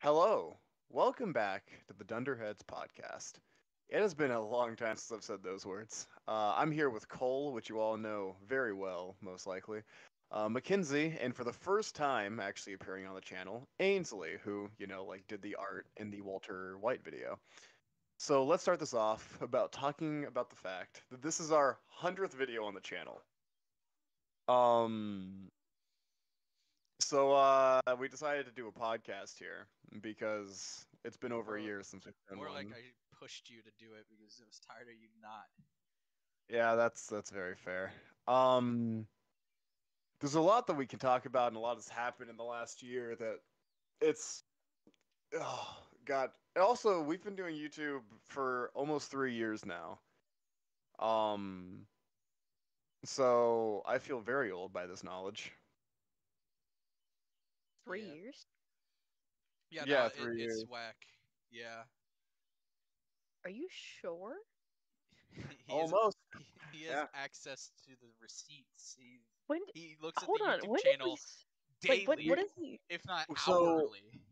Hello, welcome back to the Dunderheads podcast. It has been a long time since I've said those words. I'm here with Cole, which you all know very well, most likely. Mackenzie, and for the first time actually appearing on the channel, Ainsley, who, did the art in the Walter White video. So let's start this off about talking about the fact that this is our 100th video on the channel. Um, so we decided to do a podcast here because it's been over a year since we've done More one. like I pushed you to do it because I was tired of you not. Yeah, that's very fair. Um, there's a lot that we can talk about, and a lot has happened in the last year that it's oh God. And also, we've been doing YouTube for almost 3 years now. Um, so I feel very old by this knowledge. 3 years? Yeah, Yeah, no, 3 years. it's whack. Yeah. Are you sure? he has, Almost. he has Yeah. access to the receipts. When? He looks at Hold the on. YouTube When channel did we? Like, daily, what is he? if not So hourly.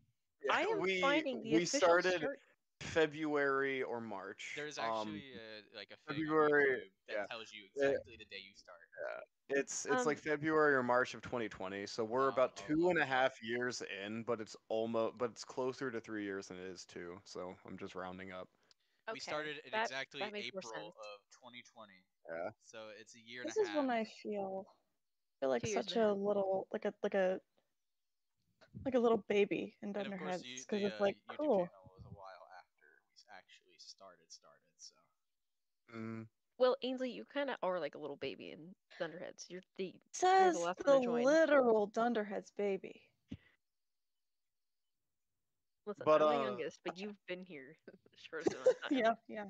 yeah, I am finding the we official started start. February or March. There's actually like a thing on February. YouTube that Yeah. tells you It- exactly the day you start. it's like February or March of 2020, so we're about two and a okay. half years in, but it's closer to 3 years than it is two. So I'm just rounding up. We started in exactly that makes more April sense. of 2020. Yeah. So it's a year This and a is half. when I feel like 2 years such and a a half. little like a little baby in And of course, Dunderheads the because it's like YouTube cool. channel was a while after we actually started. So Mm. Well, Ainsley, you kind of are like a little baby in Thunderheads. You're the Says last the one to join. literal Dunderheads baby. Listen, But, I'm the youngest, but you've been here the shortest amount of time. Yeah, yeah.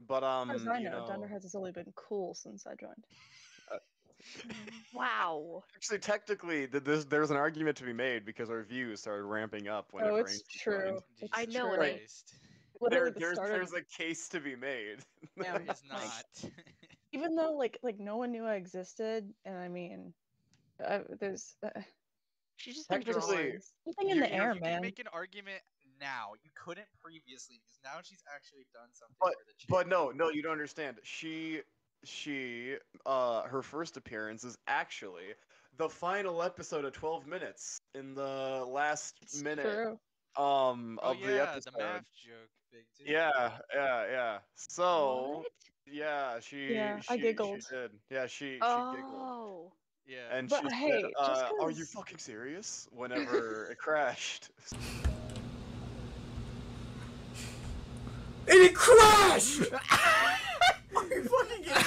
But As far as I you know, know, Dunderheads has only been cool since I joined. Wow. actually, technically, there's an argument to be made because our views started ramping up whenever it's Ainsley true. joined. It's I know, true. and Literally the There's start of a case to be made. yeah, it's like, not. even though like no one knew I existed, and I mean, there's she's just been Technically, drawn. something in the air, you man. can make an argument now. You couldn't previously because now she's actually done something But for the channel. no, you don't understand. Her first appearance is actually the final episode of 12 minutes in the last It's minute true. Oh of the yeah, episode. the math joke thing too. Yeah. So What? yeah, Yeah, I she giggled. did. Yeah, she giggled. Oh. Yeah. And But she hey, said, just "Are you 'cause- fucking serious?" Whenever it crashed. And it crashed! Are you fucking kidding?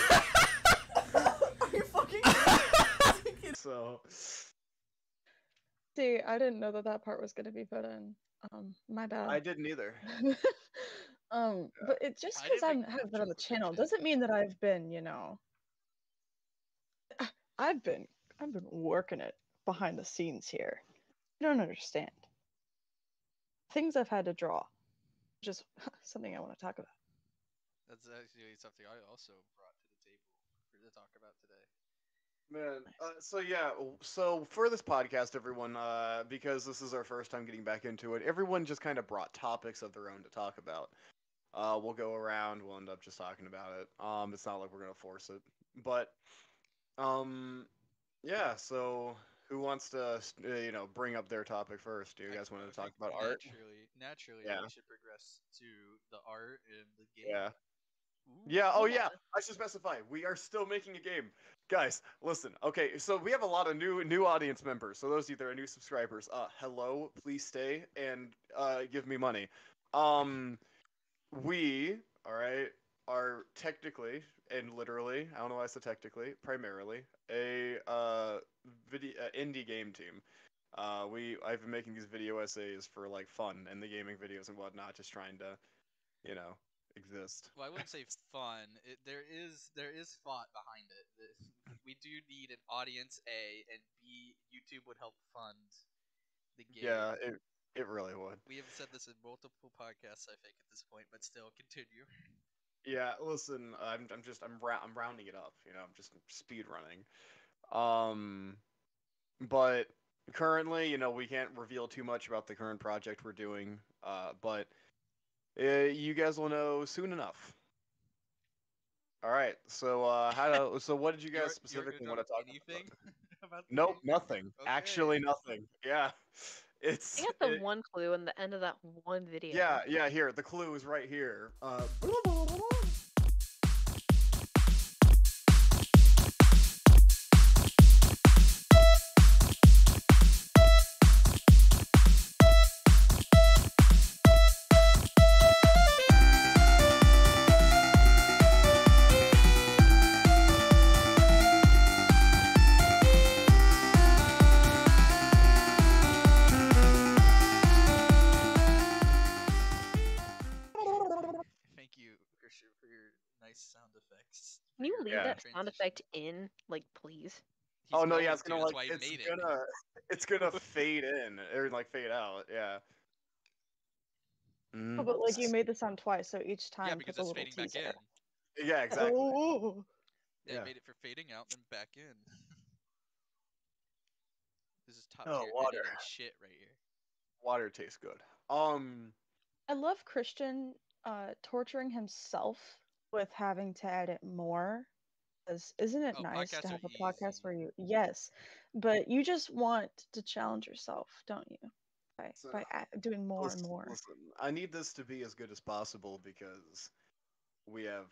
Are you fucking kidding? So See, I didn't know that part was gonna be put in. My bad. I didn't either. But it just I because didn't I think have math been on the joke was channel gonna be doesn't mean that I've been, I've been working it behind the scenes here. You don't understand. Things I've had to draw. Just something I want to talk about. That's actually something I also brought to the table for to talk about today. Man, so for this podcast, everyone, because this is our first time getting back into it, everyone just kind of brought topics of their own to talk about. We'll go around, we'll end up just talking about it. It's not like we're gonna force it, but, yeah. So who wants to, bring up their topic first? Do you guys want to talk about art? Naturally, Yeah. we should progress to the art and the game. Yeah. Ooh. Yeah. Oh, Yeah. yeah. I should specify. We are still making a game, guys. Listen. Okay. So we have a lot of new audience members. So those of you that are new subscribers, hello. Please stay and give me money. We all right are technically and literally. I don't know why I said technically. Primarily a video indie game team. I've been making these video essays for like fun and the gaming videos and whatnot, just trying to, exist. Well, I wouldn't say fun. There is thought behind it. We do need an audience A, and B, YouTube would help fund the game. Yeah, it really would. We have said this in multiple podcasts, I think, at this point, but still, continue. Yeah, listen, I'm rounding it up. I'm just speed running. But currently, we can't reveal too much about the current project we're doing, but you guys will know soon enough. All right. So, so what did you You guys aren't gonna specifically drop want to talk anything about? about the Nope, game? nothing. Okay. Actually, nothing. Yeah, I it's got the one clue in the end of that one video. yeah. Here, the clue is right here. Thank you, Christian, for your nice sound effects. Can you leave Yeah. that sound effect in, like, please? He's Oh no, yeah, going it's to, gonna that's like why he made it. it's gonna fade in or like fade out. Yeah. Oh, but like you made the sound twice, so each time Yeah, puts because a it's little fading back teaser. in. Yeah, exactly. Oh, They Yeah. made it for fading out, then back in. This is top Oh, tier water. editing shit right here. Water tastes good. I love Christian torturing himself with having to edit more. 'Cause isn't it Oh, nice to podcasts have are a podcast easy. where yes, but you just want to challenge yourself, don't you? So- By doing more and listen, more. listen, I need this to be as good as possible because we have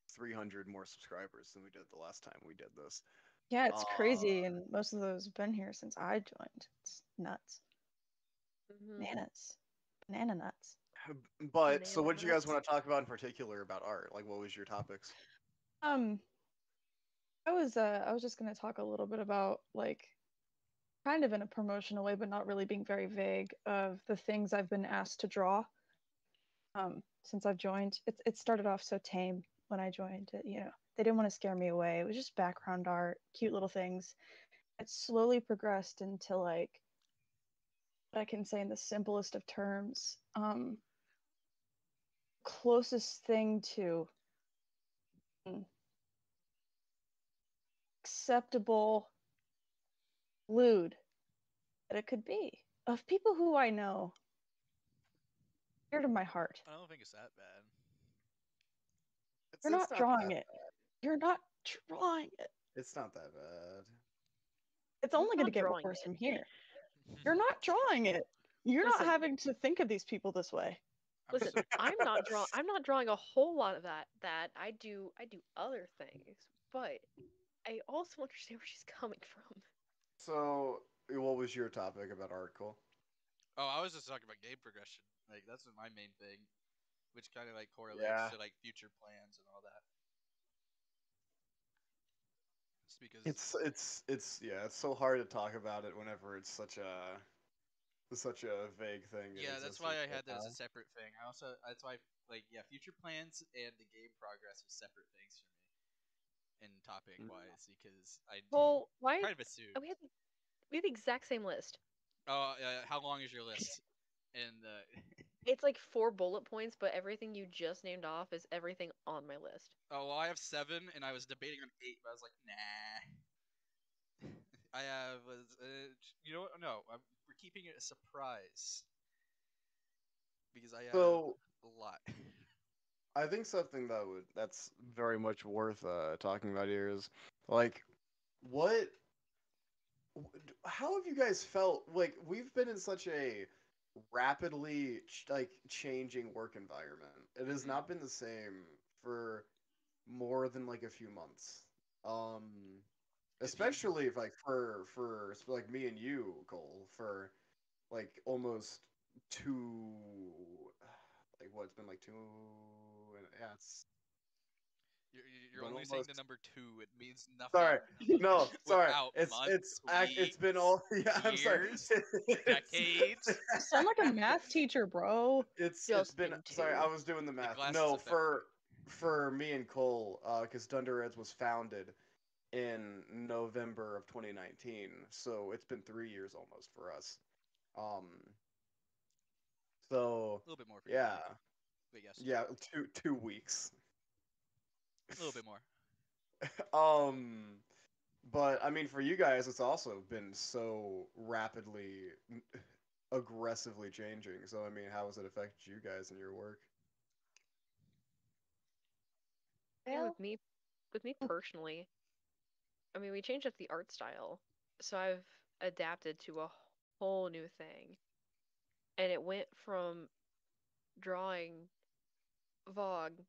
300 more subscribers than we did the last time we did this. Yeah, it's Uh, crazy, and most of those have been here since I joined. It's nuts. Mhm. Bananas. Banana nuts. But so, Banana what did you guys nuts. want to talk about in particular about art? Like, what was your topics? Um, I was just gonna talk a little bit about like kind of in a promotional way, but not really being very vague of the things I've been asked to draw. Since I've joined, it started off so tame when I joined. They didn't want to scare me away. It was just background art, cute little things. It slowly progressed into like what I can say in the simplest of terms, closest thing to acceptable lewd that it could be of people who I know, dear to my heart. I don't think it's that bad. You're not not drawing that it. You're not drawing it. It's not that bad. It's I'm only going to not get drawing worse it. from here. You're not drawing it. You're not Listen. having to think of these people this way. Listen, I'm not drawing a whole lot of that. I do other things, but I also understand where she's coming from. So, what was your topic about art, Cole? Oh, I was just talking about game progression. Like that's my main thing, which kind of like correlates Yeah. to like future plans and all that. Just because It's so hard to talk about it whenever it's such a vague thing. yeah, that's why I had that as a separate thing. That's why future plans and the game progress are separate things for me in topic wise because I Well, why? kind of assume. We have the exact same list. Oh, how long is your list? And It's like 4 bullet points, but everything you just named off is everything on my list. oh well, I have 7, and I was debating on 8, but I was like, nah. I have you know what? No, we're keeping it a surprise because I have So, a lot. I think something that's very much worth talking about here is like what how have you guys felt like we've been in such a rapidly changing work environment. It has Mhm. not been the same for more than like a few months. Especially if, like for like me and you, Cole, for like almost two like what it's been like 2 and yeah, it's You're been only saying the almost number 2. It means nothing. sorry. No, sorry. Without It's months, it's been all yeah, I'm sorry. years, decades. You sound like a math teacher, bro. It's Just been been sorry, 2. I was doing the math. glasses No, affect for me and Cole, because Dunder Reds was founded in November of 2019, so it's been 3 years almost for us. Um, so A little bit more for yeah, you, but yes, yeah, 2 weeks. a little bit more. Um, But I mean, for you guys, it's also been so rapidly, aggressively changing. So I mean, how has it affected you guys in your work? Yeah, Well, with me personally, I mean, we changed up the art style, so I've adapted to a whole new thing, and it went from drawing Vogue,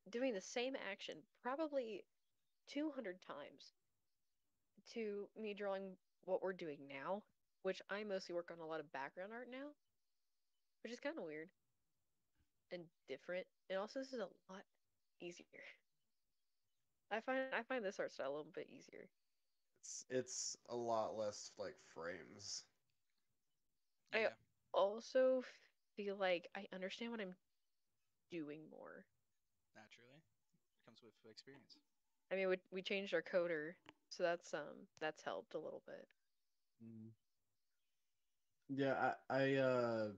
doing the same action probably 200 times, to me drawing what we're doing now, which I mostly work on a lot of background art now, which is kind of weird and different. And also, this is a lot easier. I find this art style a little bit easier. It's a lot less like frames. I Yeah, also feel like I understand what I'm doing more. naturally. It comes with experience. I mean, we changed our coder, so that's helped a little bit. Mm. Yeah, I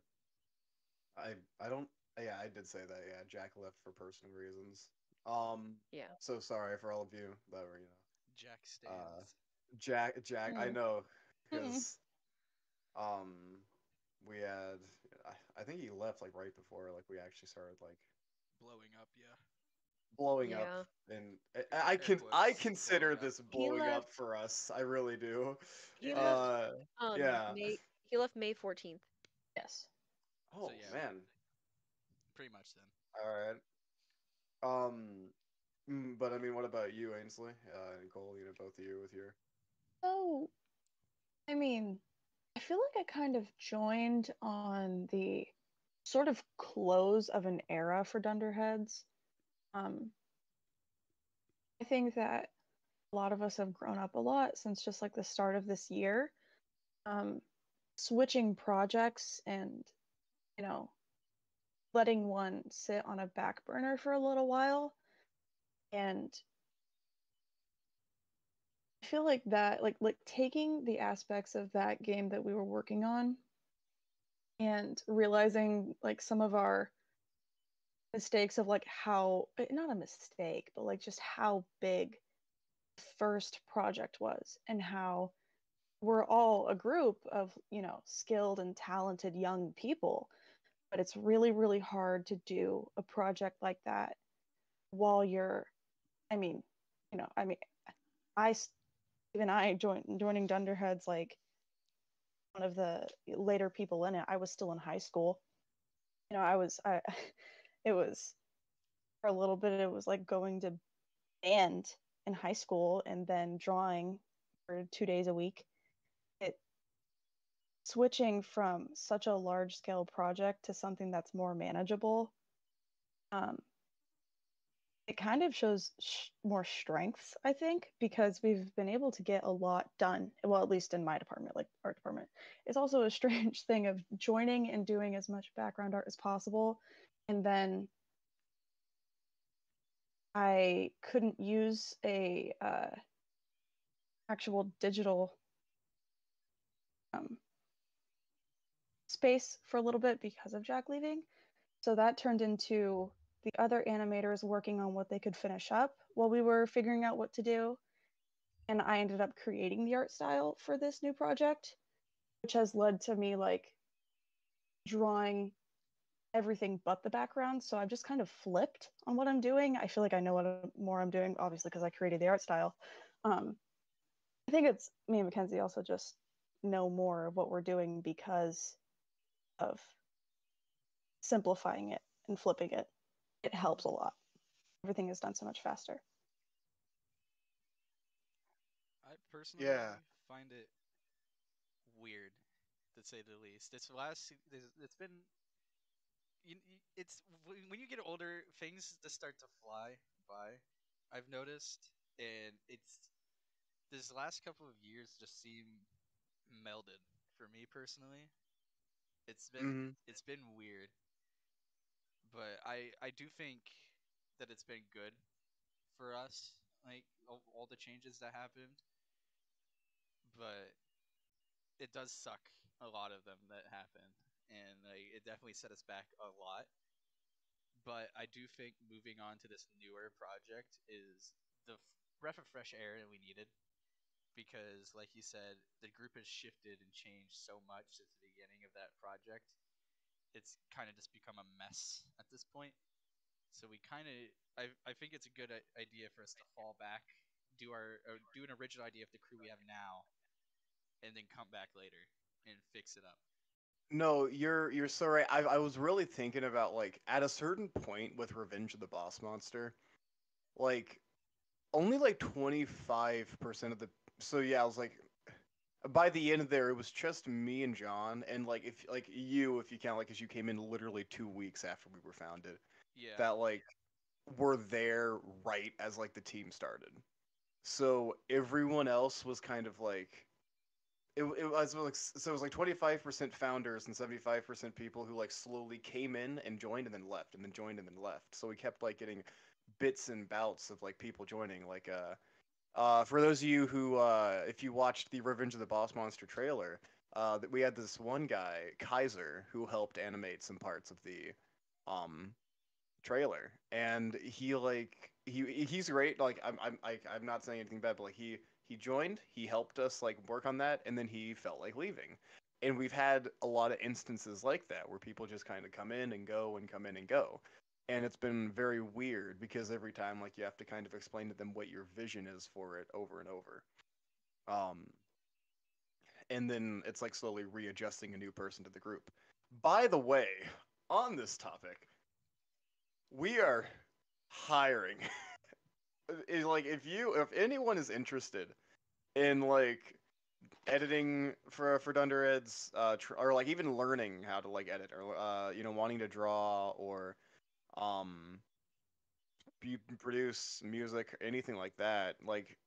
don't. Yeah, I did say that. Yeah, Jack left for personal reasons. Um, Yeah. so sorry for all of you that were, Jack uh, stands. Jack. I Mm. know, Mm-mm. because um, we had. I think he left like right before like we actually started like Blowing up, yeah. blowing up, Yeah. and Air I quotes, consider blowing up. this He blowing left up for us. I really do. he It left is. Uh, yeah. He left May 14th. Yes. So Oh yeah, man. pretty much then. All right. But I mean, what about you, Ainsley? And Cole, both of you with your. So, I mean, I feel like I kind of joined on the sort of close of an era for Dunderheads. Um, I think that a lot of us have grown up a lot since just like the start of this year. Um, Switching projects and, you know, letting one sit on a back burner for a little while. And I feel like that, like taking the aspects of that game that we were working on and realizing like some of our mistakes of like how not a mistake but like just how big the first project was and how we're all a group of skilled and talented young people, but it's really really hard to do a project like that while you're I mean I mean I even I joining Dunderheads, like one of the later people in it, I was still in high school. I it was for a little bit, it was like going to band in high school and then drawing for 2 days a week. It switching from such a large scale project to something that's more manageable. Um, it kind of shows more strengths, I think, because we've been able to get a lot done. Well, at least in my department, like art department. It's also a strange thing of joining and doing as much background art as possible, and then I couldn't use a actual digital um, space for a little bit because of Jack leaving. So that turned into the other animators working on what they could finish up while we were figuring out what to do. And I ended up creating the art style for this new project, which has led to me like drawing everything but the background. So I've just kind of flipped on what I'm doing. I feel like I know what more I'm doing, obviously, because I created the art style. Um, I think it's me and Mackenzie also just know more of what we're doing because of simplifying it and flipping it. It helps a lot. Everything is done so much faster. I personally Yeah. find it weird, to say the least. It's been it's when you get older, things just start to fly by. I've noticed, and it's this last couple of years just seem melded for me personally. Mm-hmm. It's been weird, but I do think that it's been good for us, like all the changes that happened, but it does suck a lot of them that happened, and like it definitely set us back a lot. But I do think moving on to this newer project is the breath of fresh air that we needed. because, like you said, the group has shifted and changed so much since the beginning of that project. It's kind of just become a mess at this point. So we kind of, I think it's a good idea for us to fall back, do an original idea of the crew we have now, and then come back later and fix it up. No, you're so right. I was really thinking about like at a certain point with Revenge of the Boss Monster, like only like 25% of the so yeah, I was like by the end of there it was just me and John and like if you count like cuz you came in literally 2 weeks after we were founded Yeah. that like were there right as like the team started. So everyone else was kind of like it was like so it was like 25% founders and 75% people who like slowly came in and joined and then left and then joined and then left. So we kept like getting bits and bouts of like people joining. Like for those of you who if you watched the Revenge of the Boss Monster trailer, that we had this one guy Kaiser who helped animate some parts of the um trailer, and he's great. Like I'm not saying anything bad, but like he joined, he helped us like work on that, and then he felt like leaving. And we've had a lot of instances like that where people just kind of come in and go and come in and go. And it's been very weird because every time like you have to kind of explain to them what your vision is for it over and over. Um and then it's like slowly readjusting a new person to the group. By the way, on this topic, we are hiring. Like if anyone is interested in like editing for Dunderheads, or like even learning how to like edit or wanting to draw or um produce music, anything like that, like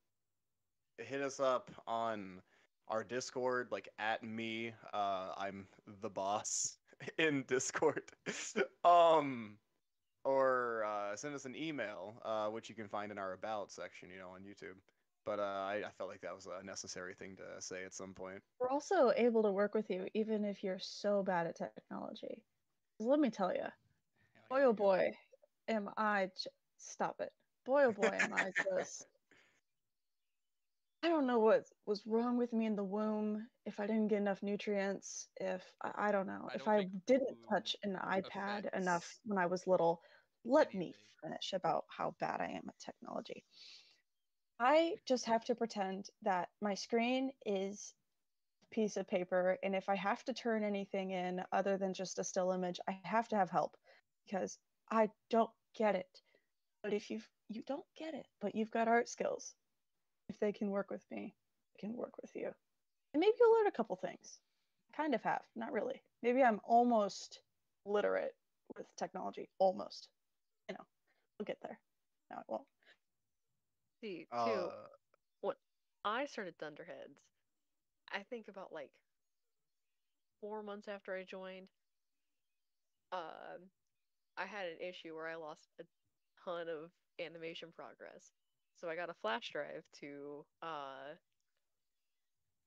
hit us up on our Discord, like at me. I'm the boss in Discord. um or send us an email, which you can find in our About section, on YouTube. But I felt like that was a necessary thing to say at some point. We're also able to work with you even if you're so bad at technology. 'Cause let me tell you, boy Here oh we go. boy, am I stop it. Boy oh boy, am I just I don't know what was wrong with me in the womb, if I didn't get enough nutrients, if I don't know, I if don't I think didn't womb touch an iPad enough affects when I was little. Let me anything. finish about how bad I am at technology. I just have to pretend that my screen is a piece of paper, and if I have to turn anything in other than just a still image, I have to have help because I don't get it. But if you don't get it, but you've got art skills, if they can work with me, I can work with you. And maybe you'll learn a couple things. I kind of have, not really. Maybe I'm almost literate with technology. Almost. I'll get there. No, I won't. See, too, Uh, when I started Thunderheads, I think about like 4 months after I joined, um, I had an issue where I lost a ton of animation progress. So I got a flash drive to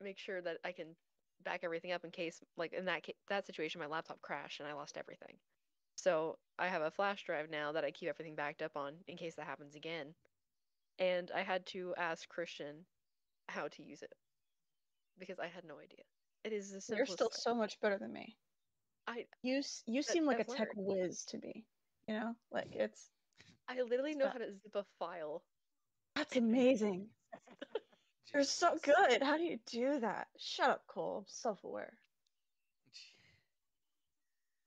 make sure that I can back everything up in case, like in that situation, my laptop crashed and I lost everything. So I have a flash drive now that I keep everything backed up on in case that happens again. And I had to ask Christian how to use it because I had no idea. It is the You're simplest still thing. so much better than me. I You seem like a I've tech learned. whiz to me. Like I literally it's know not, how to zip a file. that's amazing. You're so Jesus. good. How do you do that? Shut up, Cole. I'm self-aware.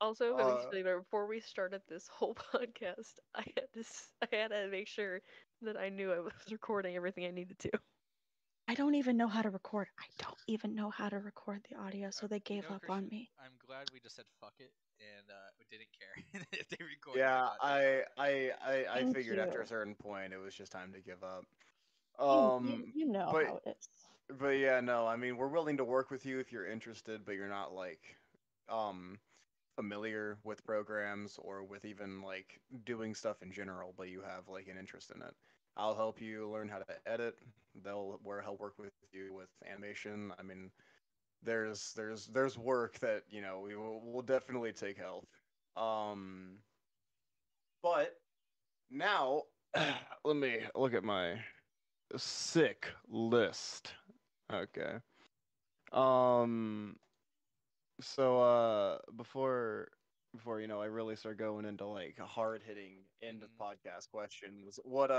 Also, I uh, before we started this whole podcast, I had to make sure that I knew I was recording everything I needed to. I don't even know how to record. I don't even know how to record the audio, so they You gave know, up on Christian, me. I'm glad we just said fuck it and we didn't care if they recorded or yeah, not. I Thank figured after a you. certain point it was just time to give up. You know But how it is. yeah, no, I mean we're willing to work with you if you're interested, but you're not like um familiar with programs or with even like doing stuff in general, but you have like an interest in it. I'll help you learn how to edit. They'll where help work with you with animation. I mean, there's work that we'll definitely take help. Um, but now let me look at my sick list Okay. Um. So before I really start going into like hard hitting end of Mhm. podcast questions, what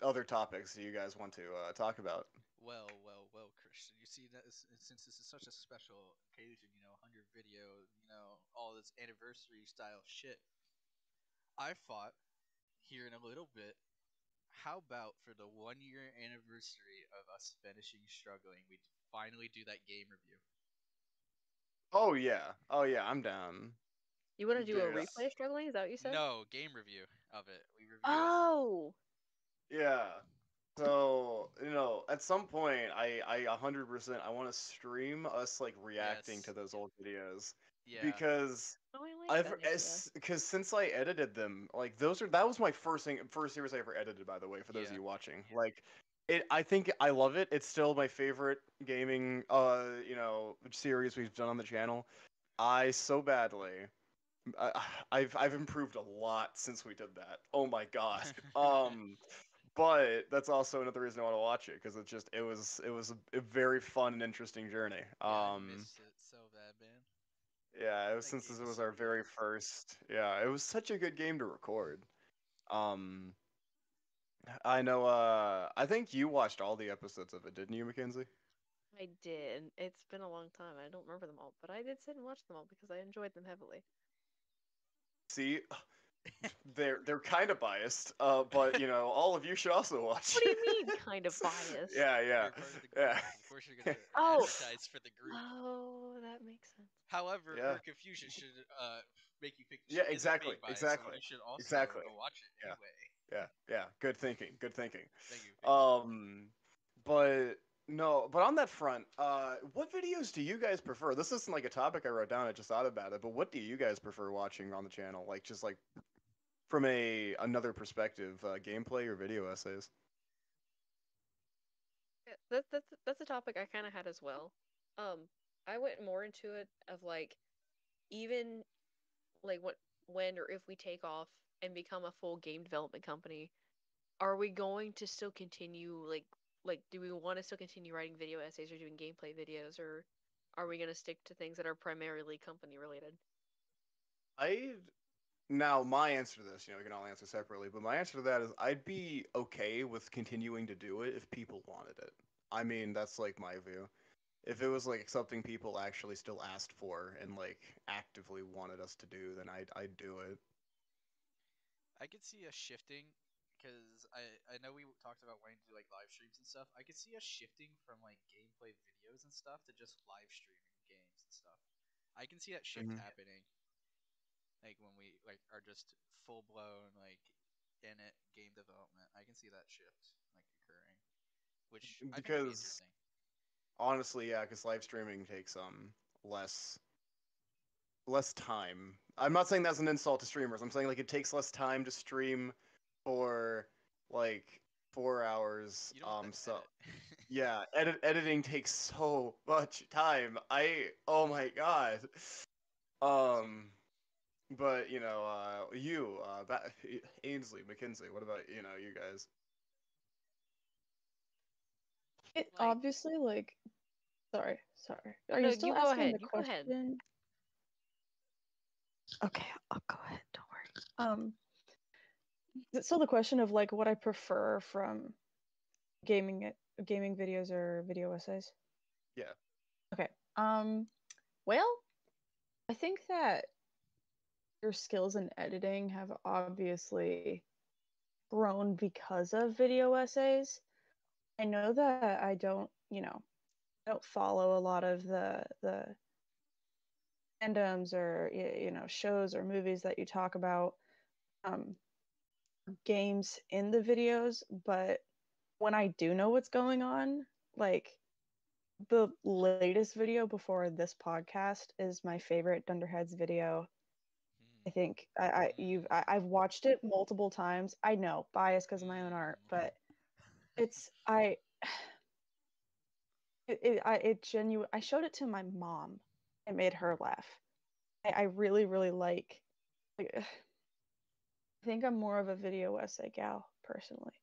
other topics do you guys want to talk about? Well, Christian. You see that since this is such a special occasion, 100 video, all this anniversary style shit. I thought here in a little bit, how about for the 1 year anniversary of us finishing struggling, we finally do that game review. Oh yeah, I'm down, You want to do a dude. replay of struggling? Is that what you said? No, game review of it. We review it. Oh, Yeah. So, at some point, I 100% I want to stream us like reacting to Yes. those old videos Yeah. because oh, I like I've that idea. because since I edited them, like that was my first series I ever edited, by the way, for those of Yeah. you watching. Like I think I love it. It's still my favorite gaming series we've done on the channel. I so badly I, I've improved a lot since we did that. Oh my god. But that's also another reason I want to watch it because it was a very fun and interesting journey. Yeah, I miss it so bad, man. Yeah, it was That since game this was was so our good. very first. Yeah, it was such a good game to record. Um, I know. I think you watched all the episodes of it, didn't you, Mackenzie? I did. It's been a long time. I don't remember them all, but I did sit and watch them all because I enjoyed them heavily. See, they're kind of biased, but all of you should also watch. What do you mean, kind of biased? Yeah, yeah, You're part of the group. yeah, Of course, you're gonna Oh, advertise for the group. oh, that makes sense. However, yeah, your confusion should make you think yeah. she isn't Exactly, being biased, so exactly, you should also exactly. go watch it Yeah, anyway. yeah, yeah. Good thinking. Good thinking. Thank you. Thank you. But no, but on that front, what videos do you guys prefer? This isn't like a topic I wrote down. I just thought about it. But what do you guys prefer watching on the channel? Like just like from another perspective, gameplay or video essays? Yeah, that's a topic I kind of had as well. Um, I went more into it of like even like when or if we take off and become a full game development company, are we going to still continue like do we want to still continue writing video essays or doing gameplay videos, or are we going to stick to things that are primarily company related? I Now my answer to this, we can all answer separately, but my answer to that is I'd be okay with continuing to do it if people wanted it. I mean, that's like my view. If it was like something people actually still asked for and like actively wanted us to do, then I'd do it. I could see us shifting because I know we talked about wanting to do like live streams and stuff. I could see us shifting from like gameplay videos and stuff to just live streaming games and stuff. I can see that shift Mhm. happening, like when we like are just full blown like in it game development. I can see that shift like occurring, which I think would be Because interesting. honestly, yeah, because live streaming takes less less time. I'm not saying that's an insult to streamers. I'm saying like it takes less time to stream for like 4 hours. You don't have to So edit. yeah, editing takes so much time. Oh my god. Um, but Ainsley, Mackenzie. What about you guys? It Like, obviously like sorry. oh, Are no, you still you go asking ahead. the You go ahead. question? Okay, I'll go ahead. Don't worry. So the question of like what I prefer from gaming videos or video essays. Yeah. Okay. Well, I think that your skills in editing have obviously grown because of video essays. I know that I don't follow a lot of the fandoms or shows or movies that you talk about um games in the videos, but when I do know what's going on, like the latest video before this podcast is my favorite Dunderheads video. I think I've watched it multiple times. I know, biased because of my own art, but it's it genuine. I showed it to my mom. It made her laugh. I really really like. I think I'm more of a video essay gal personally.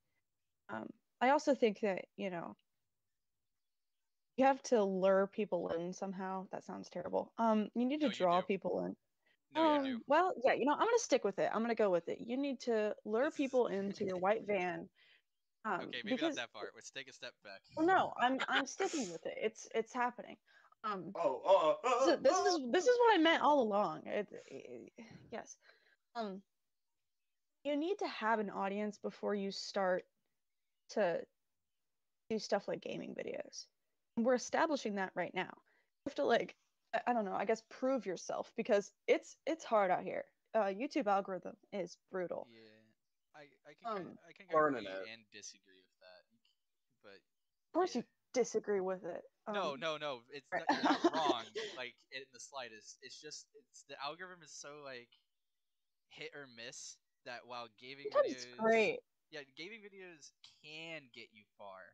I also think that you have to lure people in somehow. That sounds terrible. You need No, to you draw do. people in. No, you do. Well, yeah, I'm gonna stick with it. I'm gonna go with it. You need to lure people into your white van. Okay, maybe not Because that far. Let's take a step back. well, no, I'm sticking with it. It's happening. Um, Oh, so this is what I meant all along. Yes. Um, you need to have an audience before you start to do stuff like gaming videos. And we're establishing that right now. You have to I don't know, I guess prove yourself because it's hard out here. YouTube algorithm is brutal. Yeah, I can Learning agree it. and disagree with that, but Of course yeah. you disagree with it. No, you're not wrong, like in the slightest. It's just the algorithm is so like hit or miss that while Sometimes it's great. gaming videos can get you far,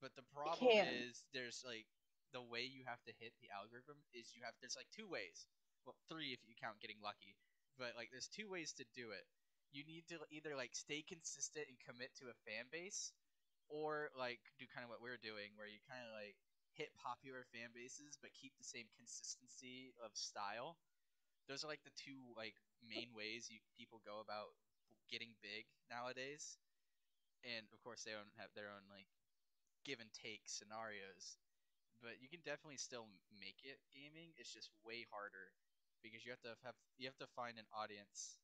but the It problem can. is there's like the way you have to hit the algorithm is there's like two ways, well three if you count getting lucky, but like there's two ways to do it. You need to either like stay consistent and commit to a fan base, or like do kind of what we're doing where you kind of like hit popular fan bases but keep the same consistency of style. Those are like the two like main ways people go about getting big nowadays. And of course they don't have their own like give and take scenarios, but you can definitely still make it gaming. It's just way harder because you have to find an audience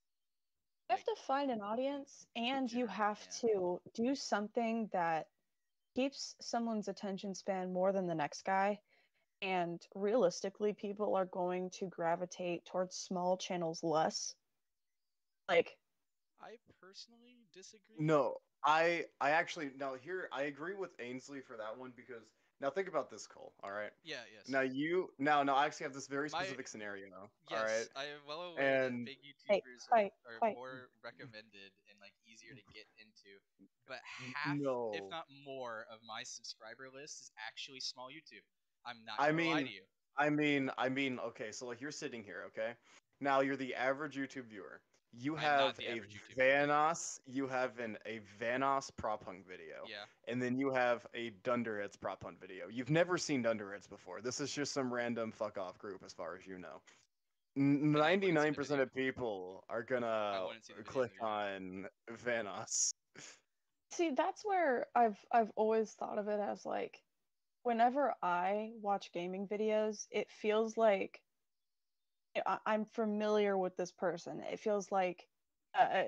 You have like to find an audience and you have yeah. to do something that keeps someone's attention span more than the next guy. And realistically, people are going to gravitate towards small channels less. Like, I personally disagree. no, I actually now here I agree with Ainsley for that one because now think about this, Cole. All right. Yeah, yes. Now I actually have this very My specific scenario. All right. Yes, I am well aware that And big hey, YouTubers fight, are fight. more recommended and like easier to get into. But half, if no, not more, of my subscriber list is actually small YouTube. I'm not I gonna lie mean, to you. okay, so like you're sitting here, okay? Now you're the average YouTube viewer. You I'm not have the a average YouTube viewer. a Vanos prop punk video, Yeah. and then you have a Dunderheads prop punk video. You've never seen Dunderheads before. This is just some random fuck off group, as far as you know. Then I wouldn't see the 99% video. of people are I gonna wouldn't see the video click either. on Vanos. See, that's where I've always thought of it as like whenever I watch gaming videos, it feels like I'm familiar with this person. It feels like I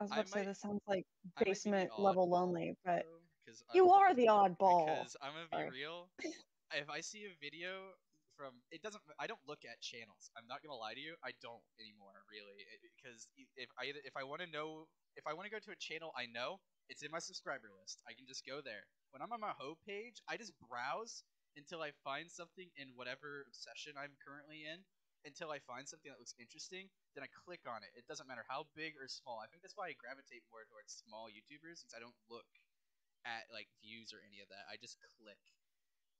was I about to say might this sounds like I might be the basement level oddball lonely, but though, because you are the oddball. I'm gonna be Sorry. real. If I see a video from it doesn't I don't look at channels. I'm not gonna lie to you. I don't anymore really because if I want to know if I want to go to a channel I know it's in my subscriber list. I can just go there. When I'm on my home page, I just browse until I find something in whatever obsession I'm currently in. Until I find something that looks interesting, then I click on it. It doesn't matter how big or small. I think that's why I gravitate more towards small YouTubers since I don't look at like views or any of that. I just click.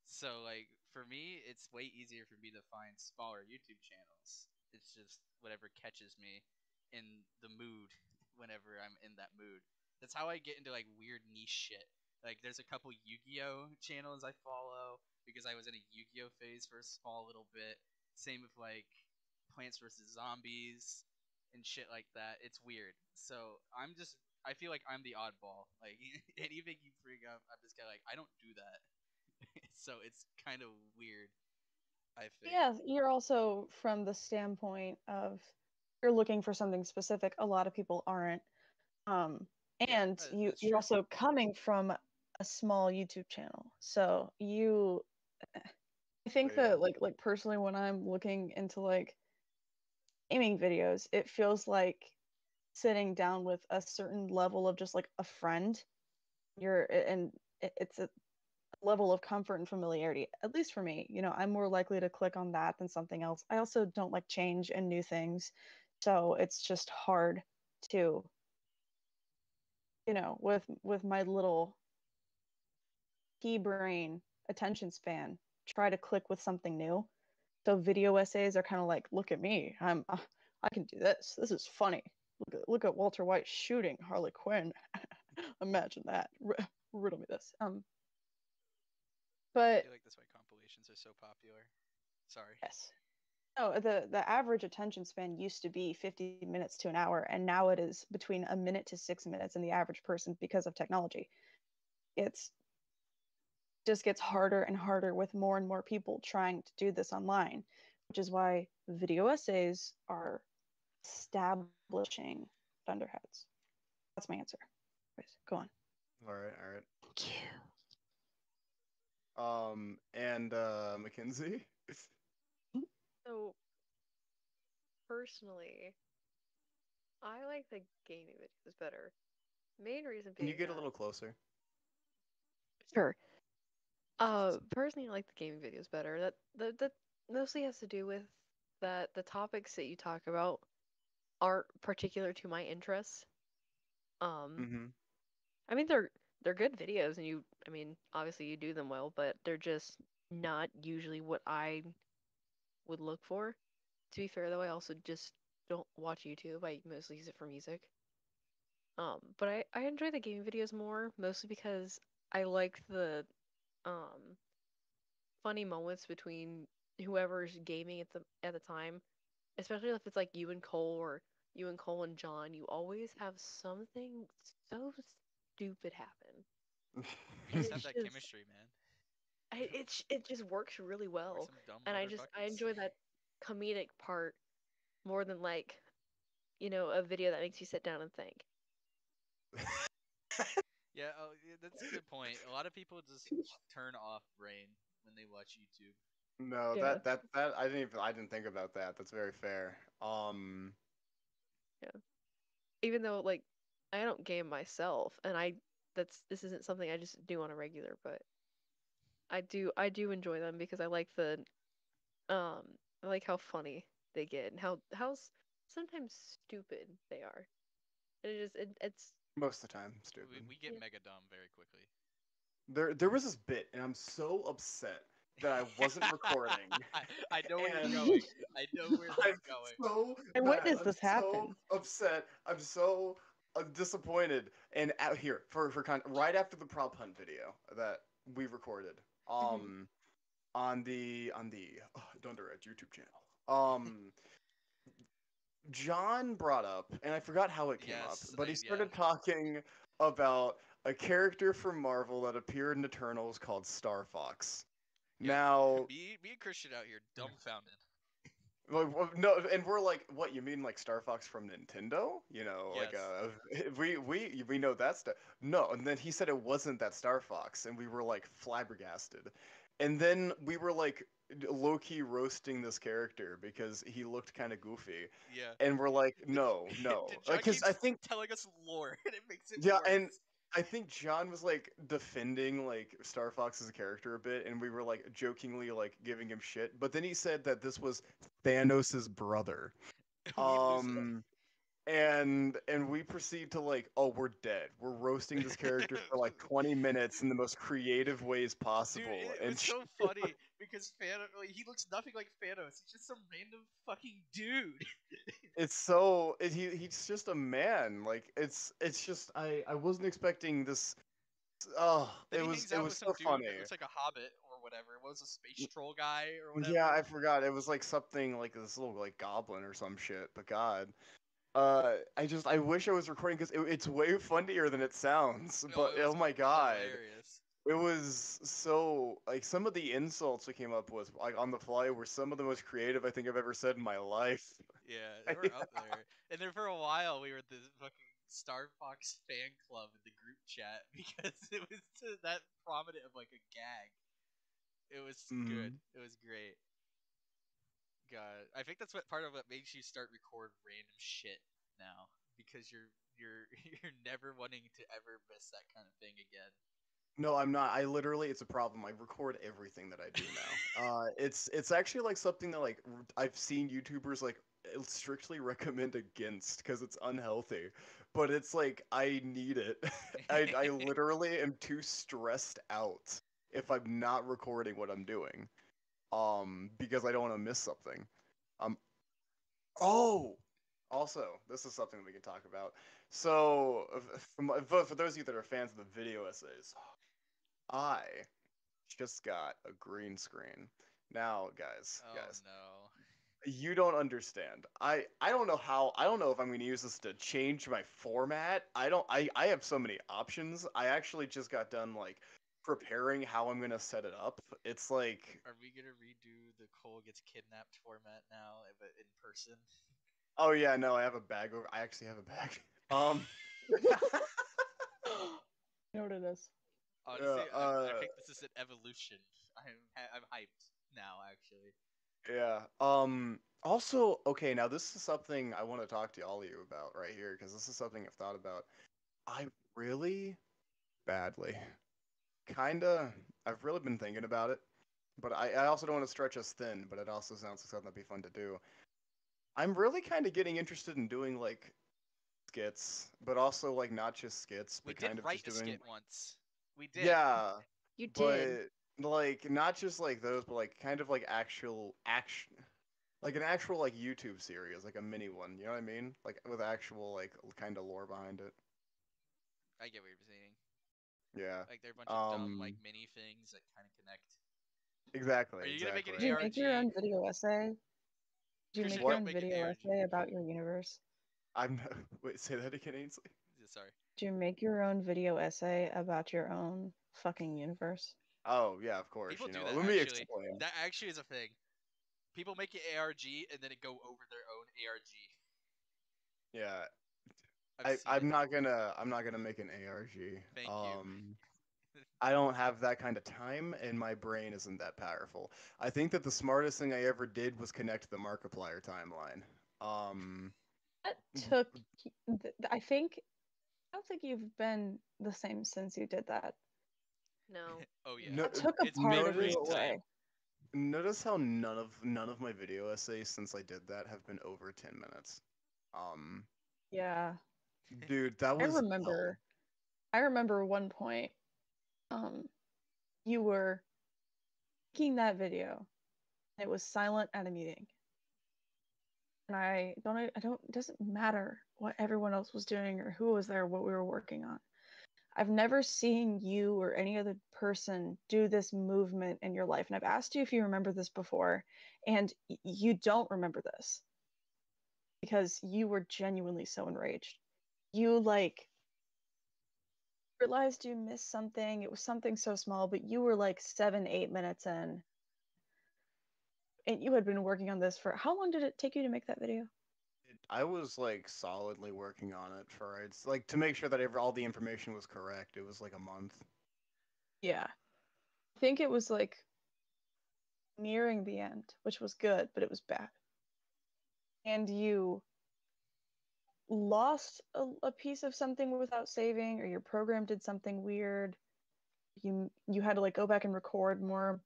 So like for me, it's way easier for me to find smaller YouTube channels. It's just whatever catches me in the mood whenever I'm in that mood. That's how I get into like weird niche shit. Like there's a couple Yu-Gi-Oh channels I follow because I was in a Yu-Gi-Oh phase for a small little bit. Same with like Plants vs Zombies and shit like that. It's weird. So I feel like I'm the oddball. Like anything you bring up, I'm just kind of like I don't do that. So it's kind of weird. I think. Yeah, you're also from the standpoint of you're looking for something specific. A lot of people aren't. Um, Yeah, and that's you're true. also coming from a small YouTube channel. So I think Yeah. that like personally when I'm looking into like gaming videos, it feels like sitting down with a certain level of just like a friend. It's a level of comfort and familiarity. At least for me, I'm more likely to click on that than something else. I also don't like change and new things, so it's just hard to, with my little pea brain attention span, try to click with something new. So video essays are kind of like, look at me, I can do this. This is funny. Look at Walter White shooting Harley Quinn. Imagine that. Riddle me this. But feel like that's why compilations are so popular. Sorry. yes. No, the average attention span used to be 50 minutes to an hour, and now it is between a minute to 6 minutes in the average person because of technology. It's just gets harder and harder with more and more people trying to do this online, which is why video essays are establishing Thunderheads. That's my answer. Anyways, go on. All right, all right. Thank you. And Mackenzie. So personally, I like the gaming videos better. Main reason Can you being get a that little closer? sure. Personally, I like the gaming videos better. That mostly has to do with that the topics that you talk about aren't particular to my interests. Um, Mm-hmm. I mean they're good videos, and I mean, obviously you do them well, but they're just not usually what I would look for. To be fair, though, I also just don't watch YouTube. I mostly use it for music. But I enjoy the gaming videos more, mostly because I like the um funny moments between whoever's gaming at the time, especially if it's like you and Cole or you and Cole and John. You always have something so stupid happen, You and just it's have that just chemistry, man. it just works really Or well, some dumb and mother I buckets. enjoy that comedic part more than like a video that makes you sit down and think. Yeah, that's a good point. A lot of people just turn off brain when they watch YouTube. No, Yeah, that I didn't think about that. That's very fair. yeah. Even though like I don't game myself, and this isn't something I just do on a regular, but I do enjoy them because um I like how funny they get and how sometimes stupid they are. And it's most of the time, We, stupid. we get yeah. mega dumb very quickly. There was this bit, and I'm so upset that I wasn't recording, I know where you're and going. I know where this I'm is going. so I mad. witnessed I'm this so happen. upset. I'm so disappointed. And out here right after the prop hunt video that we recorded, Mhm. on the Dunderhead YouTube channel, John brought up, and I forgot how it came up, Yes, but he yeah. started talking about a character from Marvel that appeared in Eternals called Star Fox. Yeah, Now, me and Christian out here dumbfounded. no, and we're like, what? You mean like Star Fox from Nintendo? Like Yes. we know that stuff. No, and then he said it wasn't that Star Fox, and we were like flabbergasted. And then we were like low key roasting this character because he looked kind of goofy, Yeah. and we're like, no, John because I keeps think telling us lore, and it makes it yeah, and worse. I think John was like defending like Star Fox as a character a bit, and we were like jokingly like giving him shit. But then he said that this was Thanos' brother. We lose it. Um, and we proceed to like, oh, we're dead. We're roasting this character for like 20 minutes in the most creative ways Dude, possible, it and was so funny because Thanos, like, he looks nothing like Thanos. He's just some random fucking dude. he's just a man. Like it's just I wasn't expecting this. Oh, Then it he was hangs it out was with some so dude funny. that looks like a hobbit or whatever. What was a space troll guy or Yeah, I whatever? forgot. It was like something like this little like goblin or some shit. But God, I wish I was recording because it's way funnier than it sounds. Oh, But it oh was my God, hilarious. it was so like some of the insults we came up with like on the fly were some of the most creative I think I've ever said in my life. Yeah, they were up there. And then for a while, we were the fucking Star Fox fan club in the group chat because it was to that prominent of like a gag. It was good. Mm. It was great. God, I think that's what part of what makes you start record random shit now because you're you're never wanting to ever miss that kind of thing again. No, I'm not. I literally, it's a problem. I record everything that I do now. It's actually like something that like I've seen YouTubers like strictly recommend against because it's unhealthy. But it's like I need it. I literally am too stressed out if I'm not recording what I'm doing. Because I don't want to miss something. Um, oh, also, this is something we can talk about. So, for those of you that are fans of the video essays, I just got a green screen. Now, guys, Oh guys, no. you don't understand. I don't know how. I don't know if I'm going to use this to change my format. I have so many options. I actually just got done like preparing how I'm going to set it up. It's like, Are we gonna redo the Cole gets kidnapped format now, but in person? oh yeah, no, I have a bag over. I actually have a bag. You know what it is. Honestly, Yeah, I think this is an evolution. I'm hyped now, actually. yeah. Also, okay, now this is something I want to talk to all of you about right here because this is something I've thought about. I really badly, kinda. I've really been thinking about it, but I also don't want to stretch us thin. But it also sounds like something that'd be fun to do. I'm really kind of getting interested in doing like skits, but also like not just skits, We but did kind of write just a doing skit once. We did. yeah, You did. but like not just like those, but like kind of like actual action, like an actual like YouTube series, like a mini one. You know what I mean? Like with actual like kind of lore behind it. I get what you're saying. Yeah. Like they're a bunch of dumb like mini things that kind of connect. Exactly. Are you gonna make an Did you make Exactly. your ARG? own video essay? Did you make Christian, your What? don't own make an video ARG. essay about your universe? I'm wait. Say that again, Ainsley. Sorry. Did you make your own video essay about your own fucking universe? Oh yeah, of course. People You do know. that Let me actually. explain. That actually is a thing. People make an ARG and then it go over their own ARG. Yeah. I've seen it. I'm not gonna make an ARG. Thank you. I don't have that kind of time, and my brain isn't that powerful. I think that the smartest thing I ever did was connect the Markiplier timeline. Um, That took. I think. I don't think you've been the same since you did that. No. Oh yeah. no, That took a It's part been of you notice brain time. away. notice how none of my video essays since I did that have been over 10 minutes. Um, Yeah, dude, that I was hell. remember. I remember one point. You were making that video. It was silent at a meeting, and I don't. It doesn't matter what everyone else was doing or who was there, what we were working on. I've never seen you or any other person do this movement in your life. And I've asked you if you remember this before, and you don't remember this because you were genuinely so enraged. You like realized you missed something. It was something so small, but you were like 7, 8 minutes in, and you had been working on this for how long did it take you to make that video? I was like solidly working on it for it's like to make sure that all the information was correct. It was like a month. Yeah. I think it was like nearing the end, which was good, but it was bad. And you lost a piece of something without saving, or your program did something weird. You had to like go back and record more.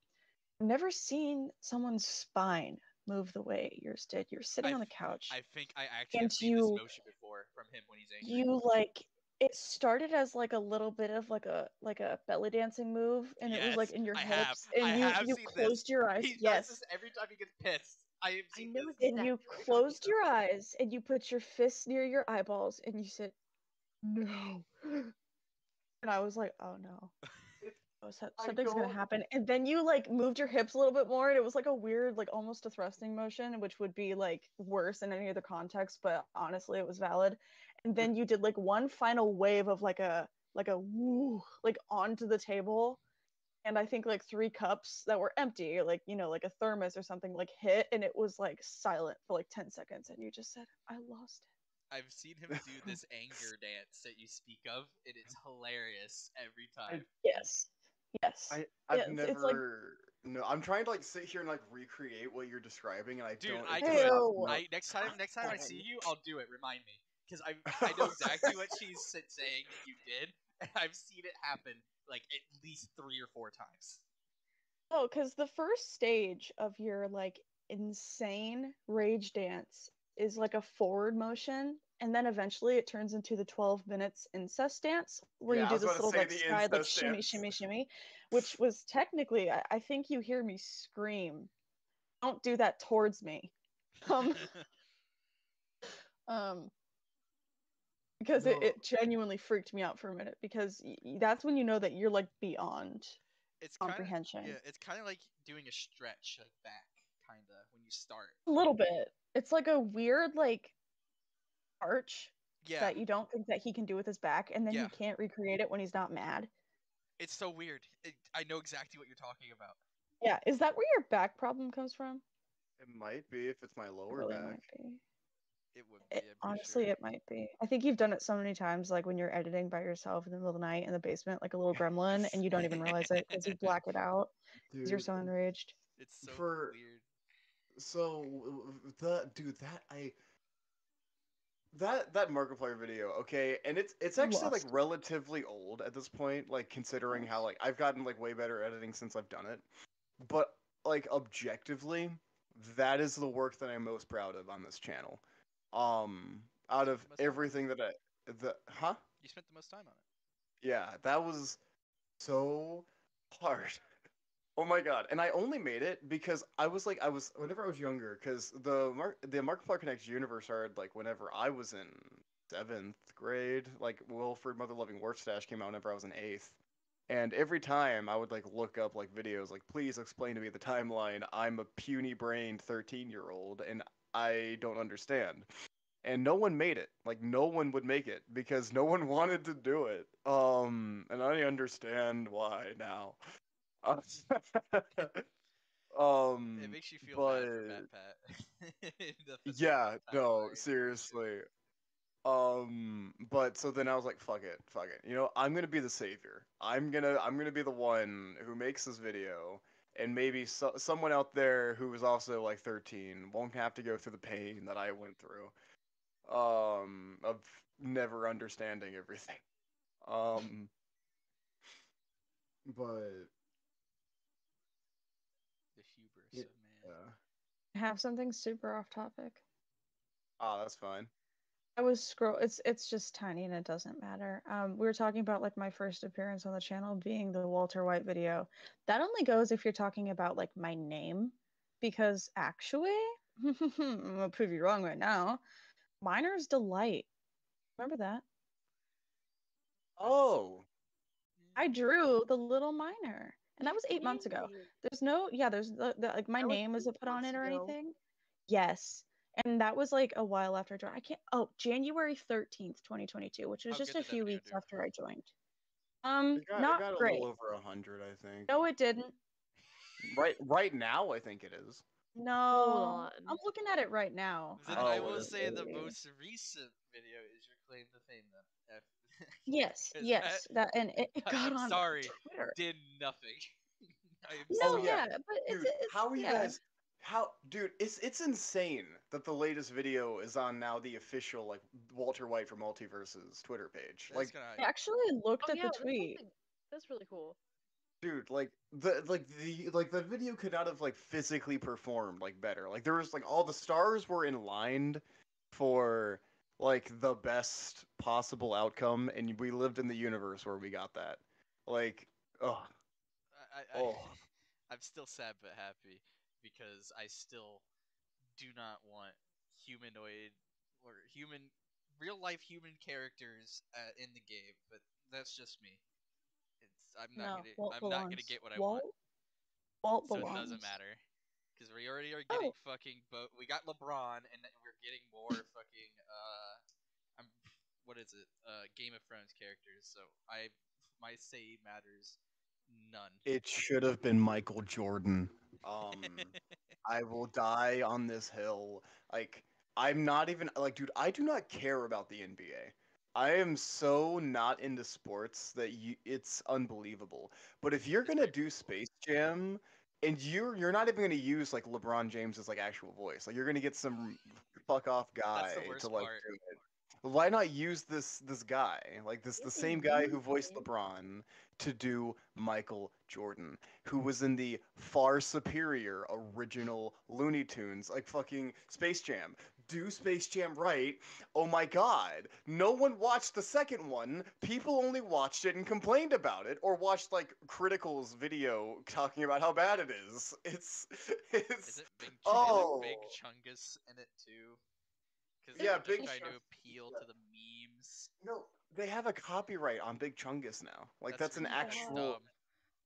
I've never seen someone's spine move the way yours did. You're sitting on the couch, I think I actually and have seen this motion before from him when he's angry. you like it started as like a little bit of like a belly dancing move, and it was like Yes, in your I have. hips, and I have you seen this. closed your eyes. He does this Yes, every time he gets pissed. I have I seen know this. exactly and you what you're talking closed your eyes, and you put your fists near your eyeballs, and you said, "No." And I was like, "Oh no." Oh, I something's gonna don't. happen. And then you like moved your hips a little bit more, and it was like a weird, like almost a thrusting motion, which would be like worse in any other context, but honestly, it was valid. And then you did like one final wave of like a woo, like onto the table, and I think like 3 cups that were empty, like like a thermos or something, like hit, and it was like silent for like 10 seconds, and you just said, "I lost I've seen him do this anger dance that you speak of, and it's hilarious every time. it." Yes, yes, I've it's like, never. No, I'm trying to like sit here and like recreate what you're describing, and I Dude, don't. I It just could. does ew. not. Next time I see you, I'll do it. Remind me, because I know exactly what she's saying that you did, and I've seen it happen like at least 3 or 4 times. Oh, because the first stage of your like insane rage dance is like a forward motion, and then eventually it turns into the 12 minutes incest dance where you Yeah, I do was about this to little say like the side like incest shimmy, dance. shimmy, shimmy, which was technically I think you hear me scream. Don't do that towards me. Um, um, because No, it genuinely freaked me out for a minute because that's when you know that you're like beyond. it's kind of comprehension. yeah, it's kind of like doing a stretch like back, kind of when you start. A little bit. It's like a weird like arch Yeah, that you don't think that he can do with his back, and then Yeah. he can't recreate it when he's not mad. it's so weird. I know exactly what you're talking about. Yeah, is that where your back problem comes from? It might be if it's my It lower really back. might be. It would be. I'm pretty Honestly, sure. it might be. I think you've done it so many times, like when you're editing by yourself in the middle of the night in the basement, like a little gremlin, and you don't even realize it because you black it out because you're Dude, so enraged. It's so for weird. so that Markiplier video, okay, and it's actually like Lost. relatively old at this point, like considering how like I've gotten like way better editing since I've done it. But like objectively, that is the work that I'm most proud of on this channel. Out of Spent the most time on it. everything that huh? You spent the most time on it. Yeah, that was so hard. Oh my god! And I only made it because I was whenever I was younger, because the Markiplier Connect universe started like whenever I was in 7th grade. Like Wilfred Mother Loving Warstash came out whenever I was in 8th, and every time I would like look up like videos like please explain to me the timeline. I'm a puny brained 13-year-old and I don't understand. And no one made it. Like no one would make it because no one wanted to do it. And I understand why now. It makes you feel But bad for Matt Pat. yeah, no, Timeline seriously. But so then I was like, fuck it. You know, I'm gonna be the savior. I'm gonna be the one who makes this video, and maybe someone out there who is also like 13 won't have to go through the pain that I went through. Of never understanding everything. Um, but The hubris yeah. of man. I have something super off topic. Ah, that's fine. I was scroll. It's just tiny and it doesn't matter. We were talking about like my first appearance on the channel being the Walter White video. That only goes if you're talking about like my name, because actually, I'm gonna prove you wrong right now. Miner's Delight. Remember that? Oh, I drew the little miner, and that was 8 months ago. Yay. There's no, yeah, there's like my That was name isn't put on 8 months it or ago. anything. Yes. And that was like a while after I joined. I can't, oh, January 13th, 2022, which was How just good a did that few video weeks do? after I joined. it Not got a great. little over 100, I think. No, it didn't. Right now, I think it is. No. on. I'm looking at it right now. Then Oh, I will say the Actually. most recent video is your claim to fame. Then, Yes, 'Cause yes. That and it got I'm on sorry, Twitter. did nothing. I am No, Oh sorry. yeah, yeah, but dude. How are you yeah. guys? Dude? It's insane that the latest video is on now the official like Walter White from Multiverse's Twitter page. That's Like, kind I actually looked Oh at yeah, the that's tweet. something. That's really cool. dude, the video could not have like physically performed like better. Like there was like all the stars were in line for like the best possible outcome, and we lived in the universe where we got that. Like, oh, I oh. I'm still sad but happy because I still do not want humanoid or real life human characters in the game. But that's just me. No, Walt I'm not gonna belongs. get what I want, Walt so it belongs. doesn't matter. Because we already are Oh. getting we got LeBron, and we're getting more fucking I'm what is it? Game of Thrones characters. So my say matters none. It should have been Michael Jordan. I will die on this hill. Like, I'm not even like, dude, I do not care about the NBA. I am so not into sports that it's unbelievable. But if you're It's gonna pretty do cool. Space Jam, and you're not even gonna use like LeBron James's like actual voice, like you're gonna get some fuck off guy That's the to worst like part. do it. Why not use this guy, like the same guy who voiced LeBron, to do Michael Jordan, who was in the far superior original Looney Tunes, like fucking Space Jam. Do Space Jam right. Oh my god. No one watched the second one. People only watched it and complained about it, or watched like Critical's video talking about how bad it is. It's Is it Big oh Chungus in it too? Because yeah, they're just Big trying to Chungus, appeal yeah. to the memes. No, they have a copyright on Big Chungus now. Like that's an really actual dumb.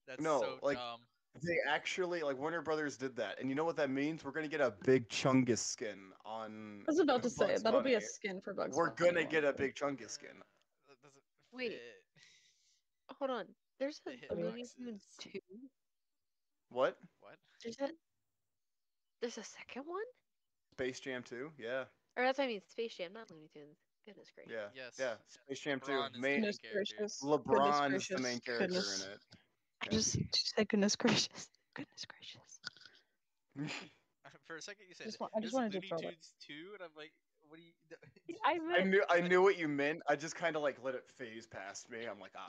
That's No, so like- dumb. They actually, like, Warner Brothers did that, and you know what that means? We're gonna get a big Chungus skin on. I was about to say Bugs that'll be a Bunny. skin for Bugs We're Bunny. gonna get a won't we? big Chungus skin. That doesn't Wait. fit. Hold on. There's The a Looney Tunes hitboxes. 2? What? What? There's a second one? Space Jam 2? Yeah, Or that's what I mean, Space Jam, not Looney Tunes. Goodness gracious. yeah, Yes. yeah. Space Jam 2. LeBron is the Main, main Goodness character. gracious. LeBron Goodness is the main gracious. character Goodness. in it. I just say goodness gracious. Goodness gracious. For a second, you said I just "There's wanted to Looney throw that. Tunes 2," and I'm like, what do you? I knew what you meant. I just kind of like let it phase past me. I'm like, ah.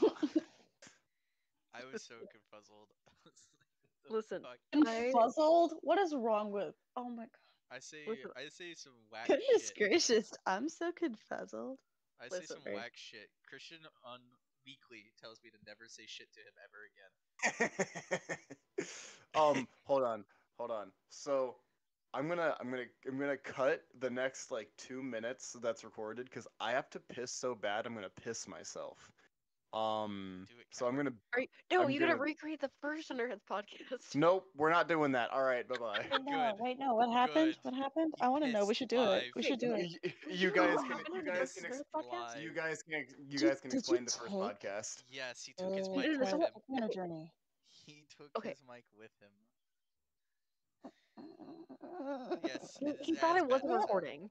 I was so confuzzled. I was like, what the Listen, fuck? Confuzzled? What is wrong with? Oh my god. I say Listen. some whack Goodness shit. gracious, I'm so confuzzled. I say Listen. some whack shit. Christian on Weekly tells me to never say shit to him ever again. Hold on. So I'm gonna cut the next like 2 minutes that's recorded because I have to piss so bad I'm gonna piss myself. Do it, So I'm gonna. No, I'm you gotta gonna- recreate the first Underheads podcast. Nope, we're not doing that. All right, bye bye. Wait, no, Good. wait, no. What happened? Good. What happened? He I want to know. We pissed should do it. live. We should do it. You No, guys what can. happened You in the guys first can. podcast? Live. You guys can. You Did- guys can did explain you the first take- podcast. Yes, he took his Oh, mic No, no, with so him. what- take me on a journey. He took Okay. his mic with him. Yes, He, it is he thought as it wasn't bad as that. recording.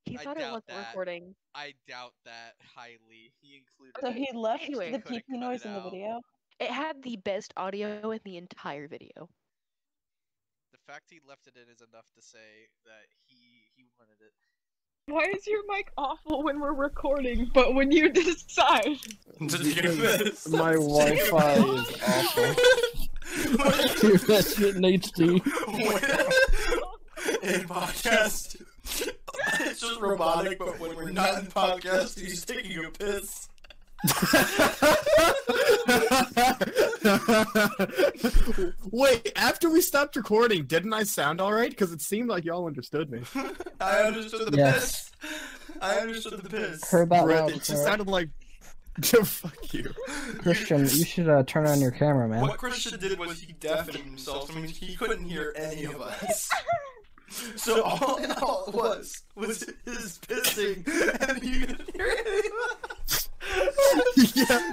He I thought it doubt wasn't that. recording. I doubt that highly. He included So it. he left Anyway. the Coulda pee cut noise it in the out. video. It had the best audio in the entire video. The fact he left it in is enough to say that he wanted it. Why is your mic awful when we're recording, but when you decide? Because my Wi-Fi is awful. Keep that shit in HD. In podcast, it's just robotic, but when we're not in podcast, he's taking a piss. Wait, after we stopped recording, didn't I sound alright? Because it seemed like y'all understood me. I understood the Yes. piss. I understood the piss. Heard that Brett, loud, it just Brett. sounded like. Fuck you. Christian, you should turn on your camera, man. What Christian did was he deafened himself, so I mean, he couldn't hear any of us. So all in all it was his pissing, and he couldn't hear any of us. Yeah,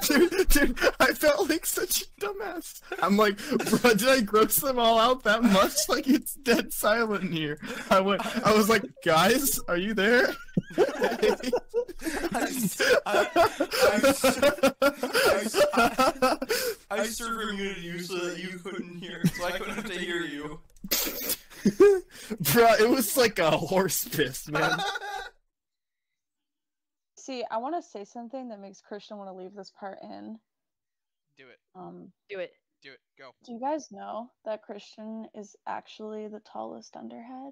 dude, I felt like such a dumbass. I'm like, bro, did I gross them all out that much? Like, it's dead silent in here. I was like, guys, are you there? I server muted you so that you couldn't hear, so I couldn't have to hear you. Bro, it was like a horse piss, man. See, I want to say something that makes Christian want to leave this part in. Do it. Do it. Do it. Go. Do you guys know that Christian is actually the tallest underhead?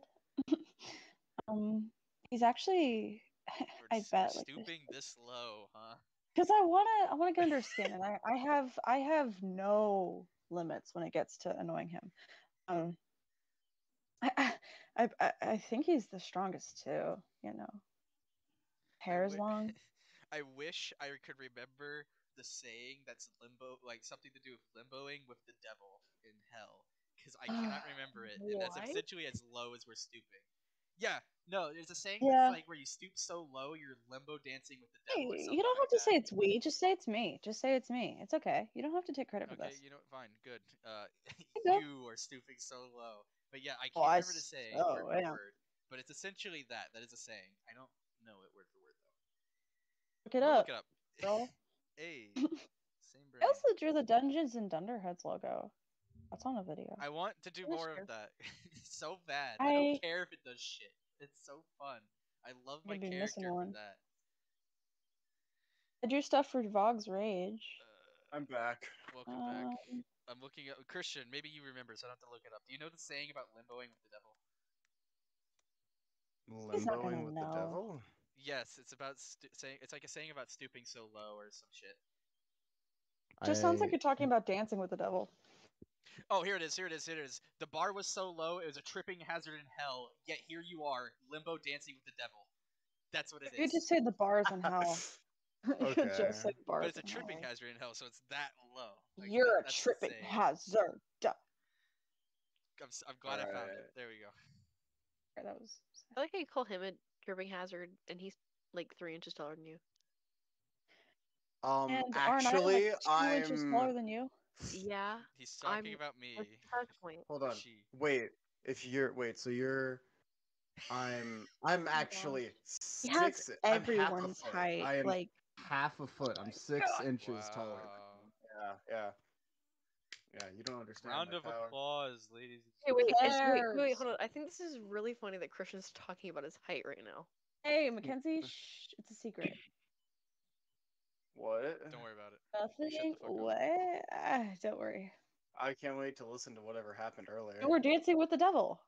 He's actually, We're I bet, like, stooping this low, huh? because I wanna get under his skin, and I have no limits when it gets to annoying him. I think he's the strongest too. You know, hair is wi- long. I wish I could remember the saying that's limbo, like something to do with limboing with the devil in hell, because I cannot remember it, and that's What? essentially as low as we're stooping. Yeah, no, there's a saying Yeah. that's like where you stoop so low you're limbo dancing with the devil. Or Hey, something you don't like have to that. say it's we. Just say it's me. Just say it's me. It's okay. You don't have to take credit for Okay, this. you know, fine, good. go. You are stooping so low, but yeah, I Oh, can't I remember the s- saying oh, word for yeah. word, but it's essentially that. That is a saying. I don't know it word for word though. Look it I'll up. Look it up. girl. Hey, same brain. I also drew the Dungeons and Dunderheads logo. That's on a video. I want to do That's more true. of that. So bad. I don't I- care if it does shit. It's so fun. I love my You'd be missing character for one. that. I drew stuff for Vogg's Rage. I'm back. Welcome back. Um, I'm looking at Christian. Maybe you remember, so I don't have to look it up. Do you know the saying about limboing with the devil? He's not gonna Limboing with the know. devil? Yes, it's about saying. It's like a saying about stooping so low or some shit. just sounds like you're talking about dancing with the devil. Oh, here it is. Here it is. Here it is. The bar was so low, it was a tripping hazard in hell. Yet here you are, limbo dancing with the devil. That's what it You is. could just say the bars in hell. You could Okay. just say the bars But it's a in tripping hell. hazard in hell, so it's that low. Like, You're a that's tripping insane. hazard. I'm glad I found Alright. it. There we go. That was I like how you call him a tripping hazard, and he's like 3 inches taller than you. And aren't I Actually, like 2 inches taller than you? Yeah, He's talking I'm about me. a touch point. Hold Or on. she. Wait. So you're. I'm actually He has 6. I'm half a everyone's foot. height. I am Like, half a foot. I'm 6 inches taller. Wow. Yeah. You don't understand Round my of power. applause, ladies. Hey, wait, cares? hold on. I think this is really funny that Christian's talking about his height right now. hey, Mackenzie, shh, it's a secret. What? Don't worry about it. Shut Nothing. the fuck up. What? Don't worry. I can't wait to listen to whatever happened earlier. You were dancing with the devil.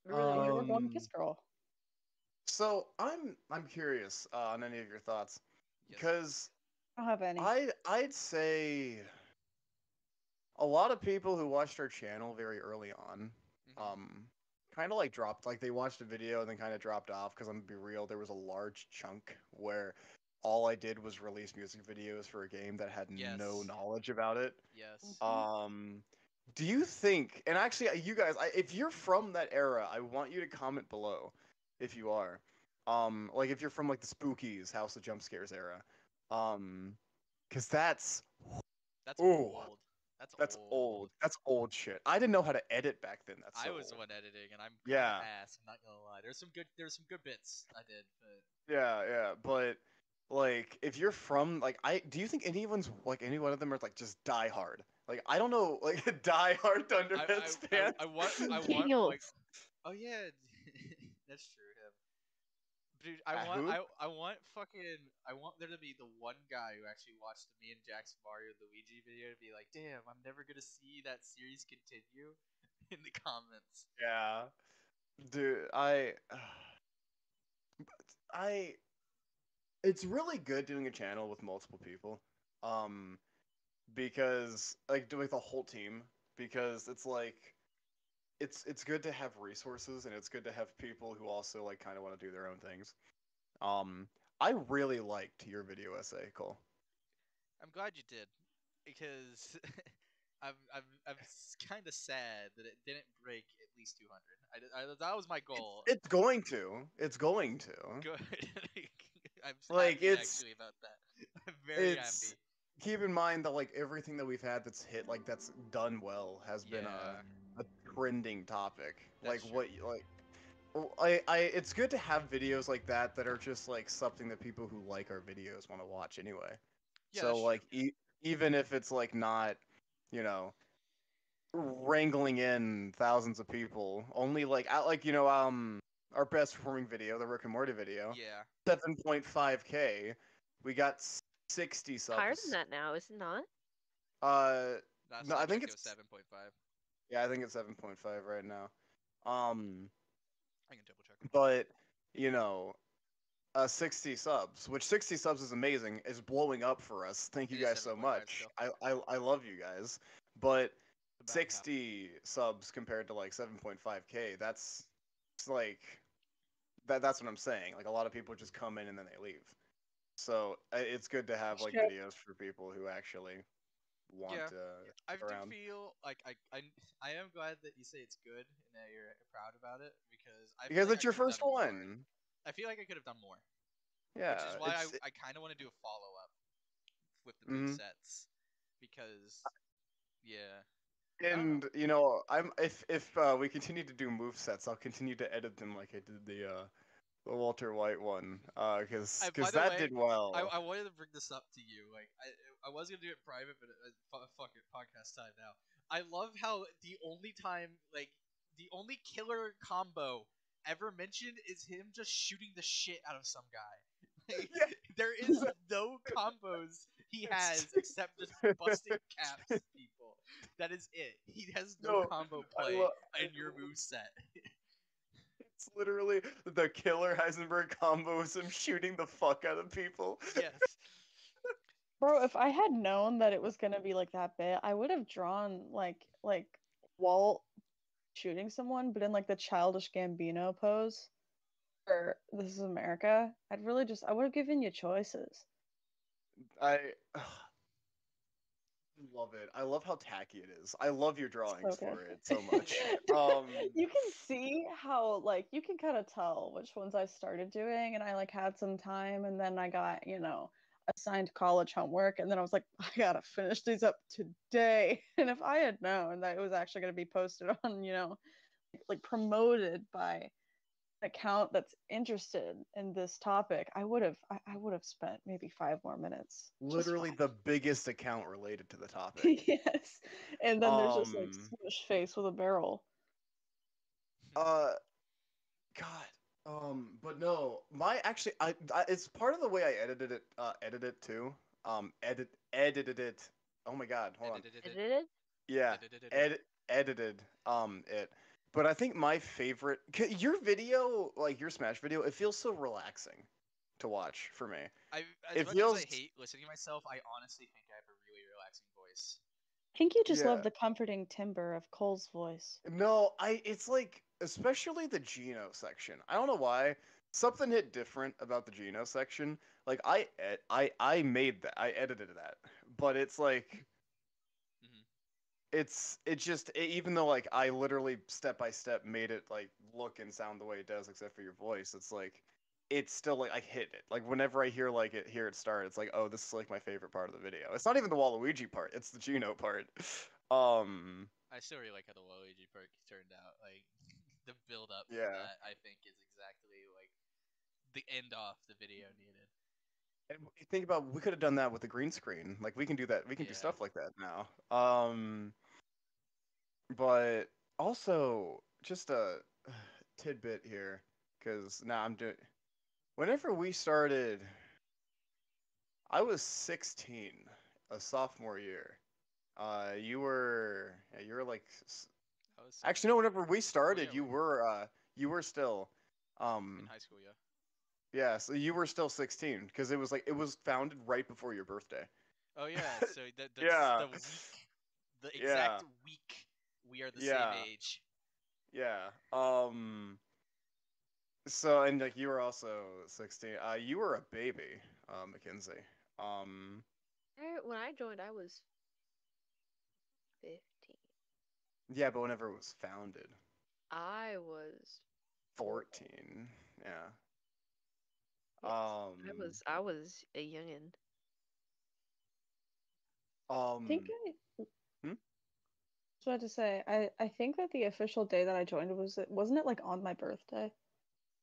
Remember that You were going Um, kiss girl. So I'm curious on any of your thoughts Yes. because I don't have any. I'd say a lot of people who watched our channel very early on, Mhm. kind of like dropped, like they watched a video and then kind of dropped off because I'm gonna be real, there was a large chunk where all I did was release music videos for a game that had no Yes. knowledge about it. Yes. Do you think, and actually, you guys, if you're from that era, I want you to comment below if you are. Like if you're from like the Spookies, House of Jump Scares era. Because that's That's ooh, old. that's old. That's old shit. I didn't know how to edit back then. That's I so was the old. one editing, and I'm Yeah. ass. I'm not gonna lie. There's some good bits I did, but Yeah, but like if you're from like do you think anyone's like any one of them are like just die hard? Like I don't know, like die hard Thunderheads fans. I want Daniels. like, oh yeah, that's true. Him. Dude, I Who? want there to be the one guy who actually watched the me and Jack's Mario Luigi video to be like, damn, I'm never gonna see that series continue in the comments. Yeah. Dude, it's really good doing a channel with multiple people. Because like doing the whole team because it's like it's good to have resources and it's good to have people who also like kind of want to do their own things. I really liked your video essay, Cole. I'm glad you did, because I'm kind of sad that it didn't break at least 200. That was my goal. It's going to. It's going to. Good. I'm Like, happy it's- actually about that. I'm very It's happy. keep in mind that like everything that we've had that's hit like that's done well has been Yeah. a trending topic. That's Like what like it's good to have videos like that that are just like something that people who like our videos want to watch anyway. Yeah, So that's like even if it's like not, you know, wrangling in thousands of people, only like our best performing video, the Rick and Morty video, Yeah. 7.5K. We got 60 subs. Higher than that now, is it not? Last No, time I think checked, it it's was 7.5. Yeah, I think it's 7.5 right now. I can double check. But you know, 60 subs, which 60 subs is amazing, is blowing up for us. Thank you It is guys so 7.5 much. still. I love you guys. But About half. 60 subs compared to like 7.5K, that's it's like that's what I'm saying. Like a lot of people just come in and then they leave. So it's good to have like Sure. videos for people who actually want Yeah. to I stick do around. feel like I am glad that you say it's good and that you're proud about it, because I feel Because like it's I your could've first done more. one. I feel like I could have done more, Yeah. which is why it's- I kind of want to do a follow up with the Mhm. move sets, because yeah. And you know, if we continue to do move sets, I'll continue to edit them like I did the Walter White one, because By the that way, did well. I wanted to bring this up to you. Like I was gonna do it private, but fuck it, podcast time now. I love how the only killer combo ever mentioned is him just shooting the shit out of some guy. Like, Yeah. there is no combos he has except just busting caps at people. That is it. He has no No, combo I play lo- in your moveset. It's literally the killer Heisenberg combo is him shooting the fuck out of people. Yes. Bro, if I had known that it was gonna be like that bit, I would have drawn like Walt shooting someone, but in like the Childish Gambino pose. Or This Is America. I would have given you choices. love it. I love how tacky it is. I love your drawings Okay. for it so much. You can see how like you can kind of tell which ones I started doing, and I like had some time, and then I got assigned college homework, and then I was like, I gotta finish these up today. And if I had known that it was actually gonna be posted on like promoted by an account that's interested in this topic, I would have spent maybe 5 more minutes. Just Literally 5. the biggest account related to the topic. Yes. And then there's just like Um, smush face with a barrel. uh, God. But no, my actually, it's part of the way I edited it too. Edited it. Oh my God, hold on. Edited? Yeah, edited it. But I think my favorite, your video, like your Smash video, it feels so relaxing to watch for me. As It much feels, as I hate listening to myself, I honestly think I have a really relaxing voice. I think you just yeah. love the comforting timbre of Cole's voice. No, it's like, especially the Geno section. I don't know why. Something hit different about the Geno section. Like I made that. I edited that. But it's like Mhm. even though like I literally step by step made it like look and sound the way it does except for your voice, it's like it's still like I hit it. Like whenever I hear it start, it's like, oh, this is like my favorite part of the video. It's not even the Waluigi part, it's the Geno part. I still really like how the Waluigi part turned out. Like the build up for Yeah. that, I think, is exactly like the end off the video needed. And you think about, we could have done that with the green screen. Like we can do that. We can do Yeah. stuff like that now. But also just a tidbit here, because now I'm doing. Whenever we started, I was 16, a sophomore year. You were like, I was actually no. Whenever we started, yeah, you were still, in high school, yeah. yeah. So you were still 16 because it was founded right before your birthday. Oh yeah, so that's Yeah. the Yeah. exact week we are the same Yeah. age. Yeah. So, and like you were also 16. You were a baby, Mackenzie. Um. When I joined, I was 15. Yeah, but whenever it was founded, I was 14. Yeah. Yes, Um. I was a youngin. I think Um. I Hmm? was about to say, I think that the official day that I joined wasn't it like on my birthday?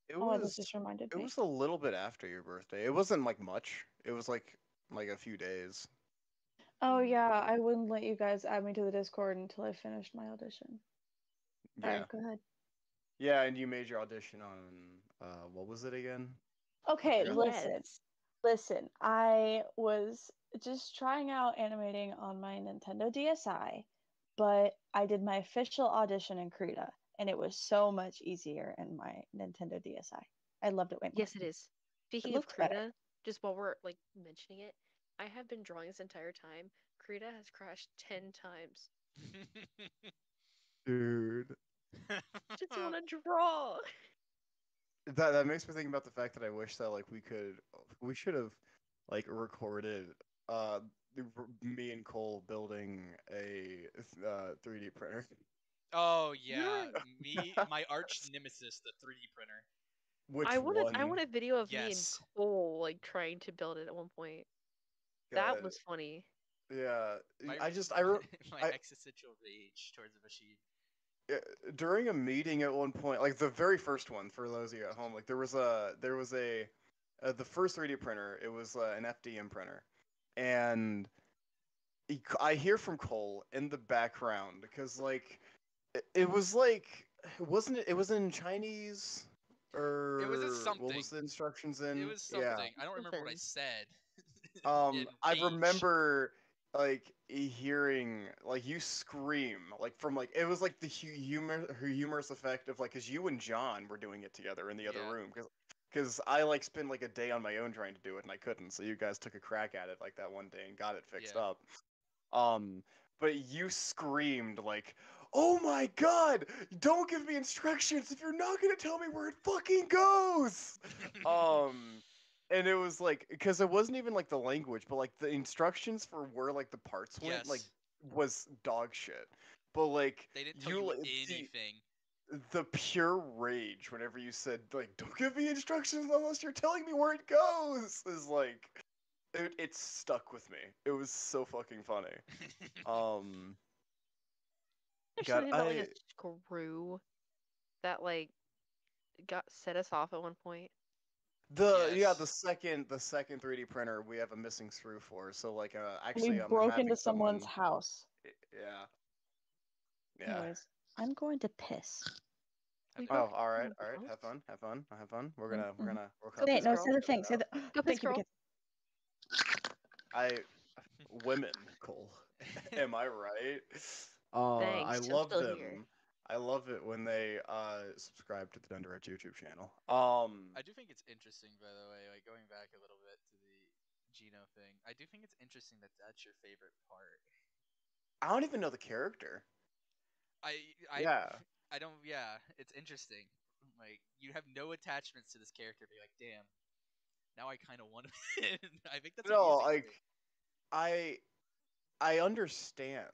It Oh, this was. just reminded It me. was a little bit after your birthday. It wasn't like much. It was like a few days. Oh yeah, I wouldn't let you guys add me to the Discord until I finished my audition. Yeah. Alright, go ahead. Yeah, and you made your audition on what was it again? Okay, forgot. listen. I was just trying out animating on my Nintendo DSi, but I did my official audition in Krita, and it was so much easier in my Nintendo DSi. I loved it way more. Yes, it is. Speaking of looked better. Krita, just while we're like mentioning it, I have been drawing this entire time. Krita has crashed 10 times. Dude. Just want to draw. That makes me think about the fact that I wish that like we should have like recorded uh me and Cole building a 3D printer. Oh yeah, You're- my arch nemesis, the 3D printer. Which I one? want a video of me and Yes. Cole like trying to build it at one point. That God. was funny. Yeah. My, I existential rage towards the machine. during a meeting at one point, like the very first one for those of you at home, like there was a the first 3D printer. It was an FDM printer, and I hear from Cole in the background because like it was like wasn't it? It was in Chinese or It was in what something. was the instructions in? It was something. Yeah. I don't remember what I Something. said. in I Change. remember like hearing like you scream like from like it was like the humorous effect of like because you and John were doing it together in the other Yeah. room because I like spent like a day on my own trying to do it and I couldn't, so you guys took a crack at it like that one day and got it fixed Yeah. up. But you screamed like, "Oh my God! Don't give me instructions if you're not gonna tell me where it fucking goes." and it was like because it wasn't even like the language, but like the instructions for where like the parts went, like Yes. was dog shit. But like They didn't tell you like, anything. the pure rage whenever you said like don't give me instructions unless you're telling me where it goes is like it stuck with me. It was so fucking funny. There's God, something about like a screw that like got set us off at one point. the Yes. second 3D printer we have a missing screw for. So like We actually I'm broke having into someone's someone. house. Yeah. Yeah. Anyways, I'm going to piss. We Oh, broke all right, into all right. someone's Have house. fun, have fun, have fun. We're Mhm. gonna Go cut piss, this. No, girl. say the thing. Cut Say it the. out. Go piss, Thank you, girl. I women, Cole. Am I right? I Thanks, I'm love still them. here. I love it when they subscribe to the Dunderheads YouTube channel. I do think it's interesting, by the way, like going back a little bit to the Gino thing. I do think it's interesting that that's your favorite part. I don't even know the character. I Yeah. I don't. Yeah, it's interesting. Like you have no attachments to this character, but you're like, damn. Now I kind of want him. I think that's No, amusing to like me. I understand.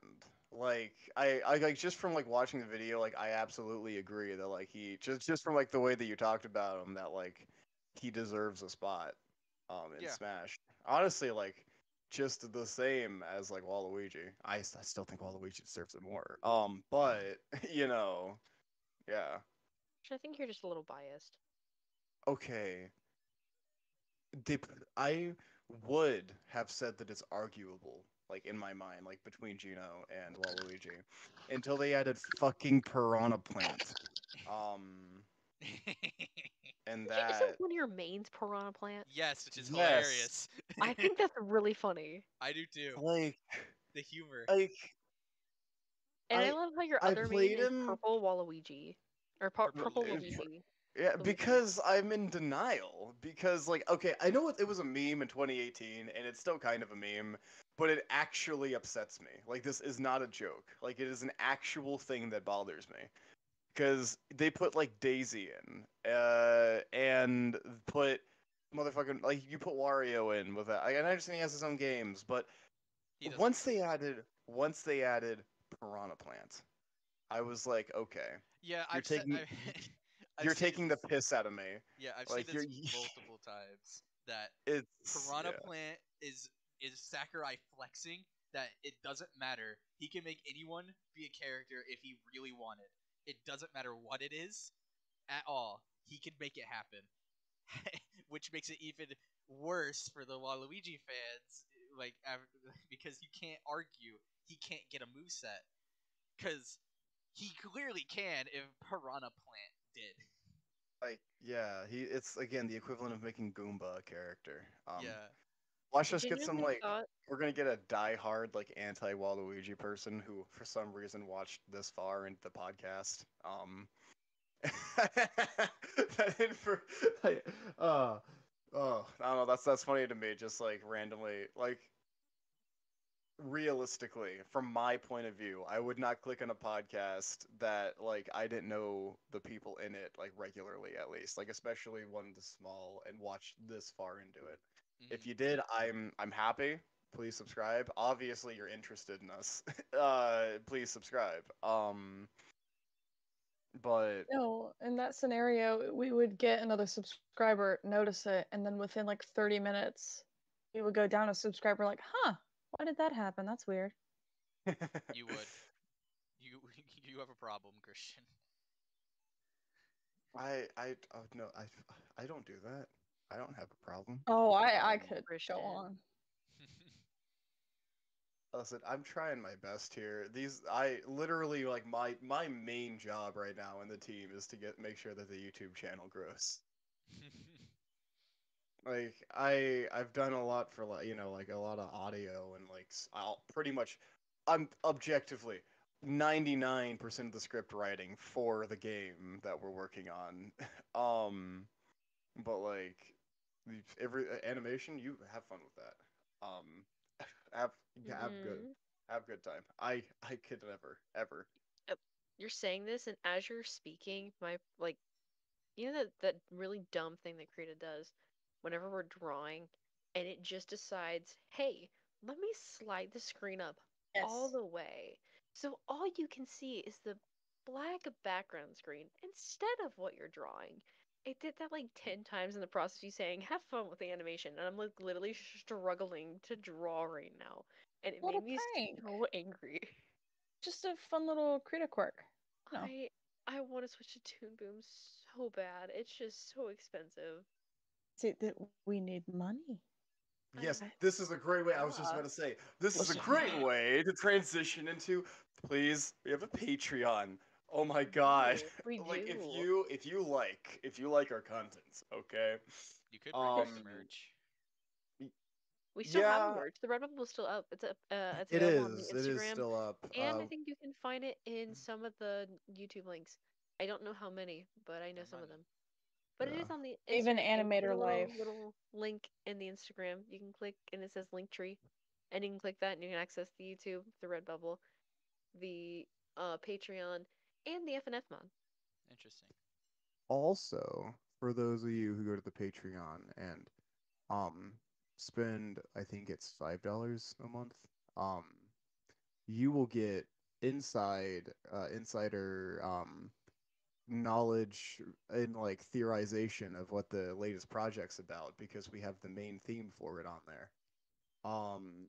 Like I like just from like watching the video, like I absolutely agree that like he just from like the way that you talked about him that like he deserves a spot in Yeah. Smash. Honestly, like just the same as like Waluigi. I still think Waluigi deserves it more. But you know, yeah. I think you're just a little biased. Okay. I would have said that it's arguable, like in my mind, like between Gino and Waluigi, until they added fucking Piranha Plant. And Isn't that, one of your mains Piranha Plant? Yes, which is yes, hilarious. I think that's really funny. I do too. like, The humor. like And I I, love how your I other main played is him. Purple Waluigi. Or Purple uh, Luigi. Yeah, Luigi. because I'm in denial. Because, like, okay, I know it was a meme in 2018, and it's still kind of a meme, but it actually upsets me. Like, this is not a joke. Like, it is an actual thing that bothers me. Because they put, like, Daisy in, and put motherfucking, like, you put Wario in with that. And I understand he has his own games, but He doesn't once they exist. added Piranha Plant, I was like, okay, Yeah, you're I've said taking. I've You're seen taking the piss out of me. yeah, I've seen Like this you're multiple times that it's Piranha yeah. Plant is Sakurai flexing that it doesn't matter. He can make anyone be a character if he really wanted. It doesn't matter what it is at all. He can make it happen. Which makes it even worse for the Waluigi fans, like because you can't argue he can't get a moveset because he clearly can if Piranha Plant did. Like yeah, it's again the equivalent of making Goomba a character. Yeah. Watch I us get some genuinely like thought we're gonna get a die-hard like anti-Waluigi person who for some reason watched this far into the podcast. That like, I don't know. That's funny to me. Just like randomly, like realistically, from my point of view, I would not click on a podcast that like I didn't know the people in it like regularly at least, like especially one this small and watch this far into it. If Mhm. you did, I'm happy. Please subscribe. Obviously, you're interested in us. Please subscribe. But No, in that scenario, we would get another subscriber, notice it, and then within like 30 minutes, we would go down a subscriber like, huh, why did that happen? That's weird. You would. You you have a problem, Christian. oh no, I don't do that. I don't have a problem. Oh, I could Christian. go on. Listen, I'm trying my best here. I literally like my main job right now in the team is to make sure that the YouTube channel grows. Like I've done a lot for like like a lot of audio and like I'll pretty much I'm objectively 99% of the script writing for the game that we're working on. But like every animation, you have fun with that. Have have good Mm-hmm. have good time. I could never ever. You're saying this, and as you're speaking, my like, you know that really dumb thing that Krita does, whenever we're drawing, and it just decides, hey, let me slide the screen up all the way. So all you can see is the black background screen instead of what you're drawing. It did that like 10 times in the process of you saying, have fun with the animation. And I'm like literally struggling to draw right now. And it Little made me prank. so angry. Just a fun little creative quirk. No. I want to switch to Toon Boom so bad. It's just so expensive. See that we need money. Yes, this is a great way. I was just about to say, this is a great way to transition into. Please, we have a Patreon. Oh my God! We Like do. if you like our content, okay? You could bring back the Um, merch. We still have Yeah, merch. The Redbubble is still up. It's it available on the is. It is Instagram, still up. and I think you can find it in some of the YouTube links. I don't know how many, but I know No some of money. them. But it Yeah. is on the Even Instagram. There's Animator a Life. little link in the Instagram. You can click, and it says Linktree, and you can click that, and you can access the YouTube, the Redbubble, the Patreon, and the FNF mod. Interesting. Also, for those of you who go to the Patreon and um spend, I think it's $5 a month, um you will get insider knowledge and like theorization of what the latest project's about because we have the main theme for it on there.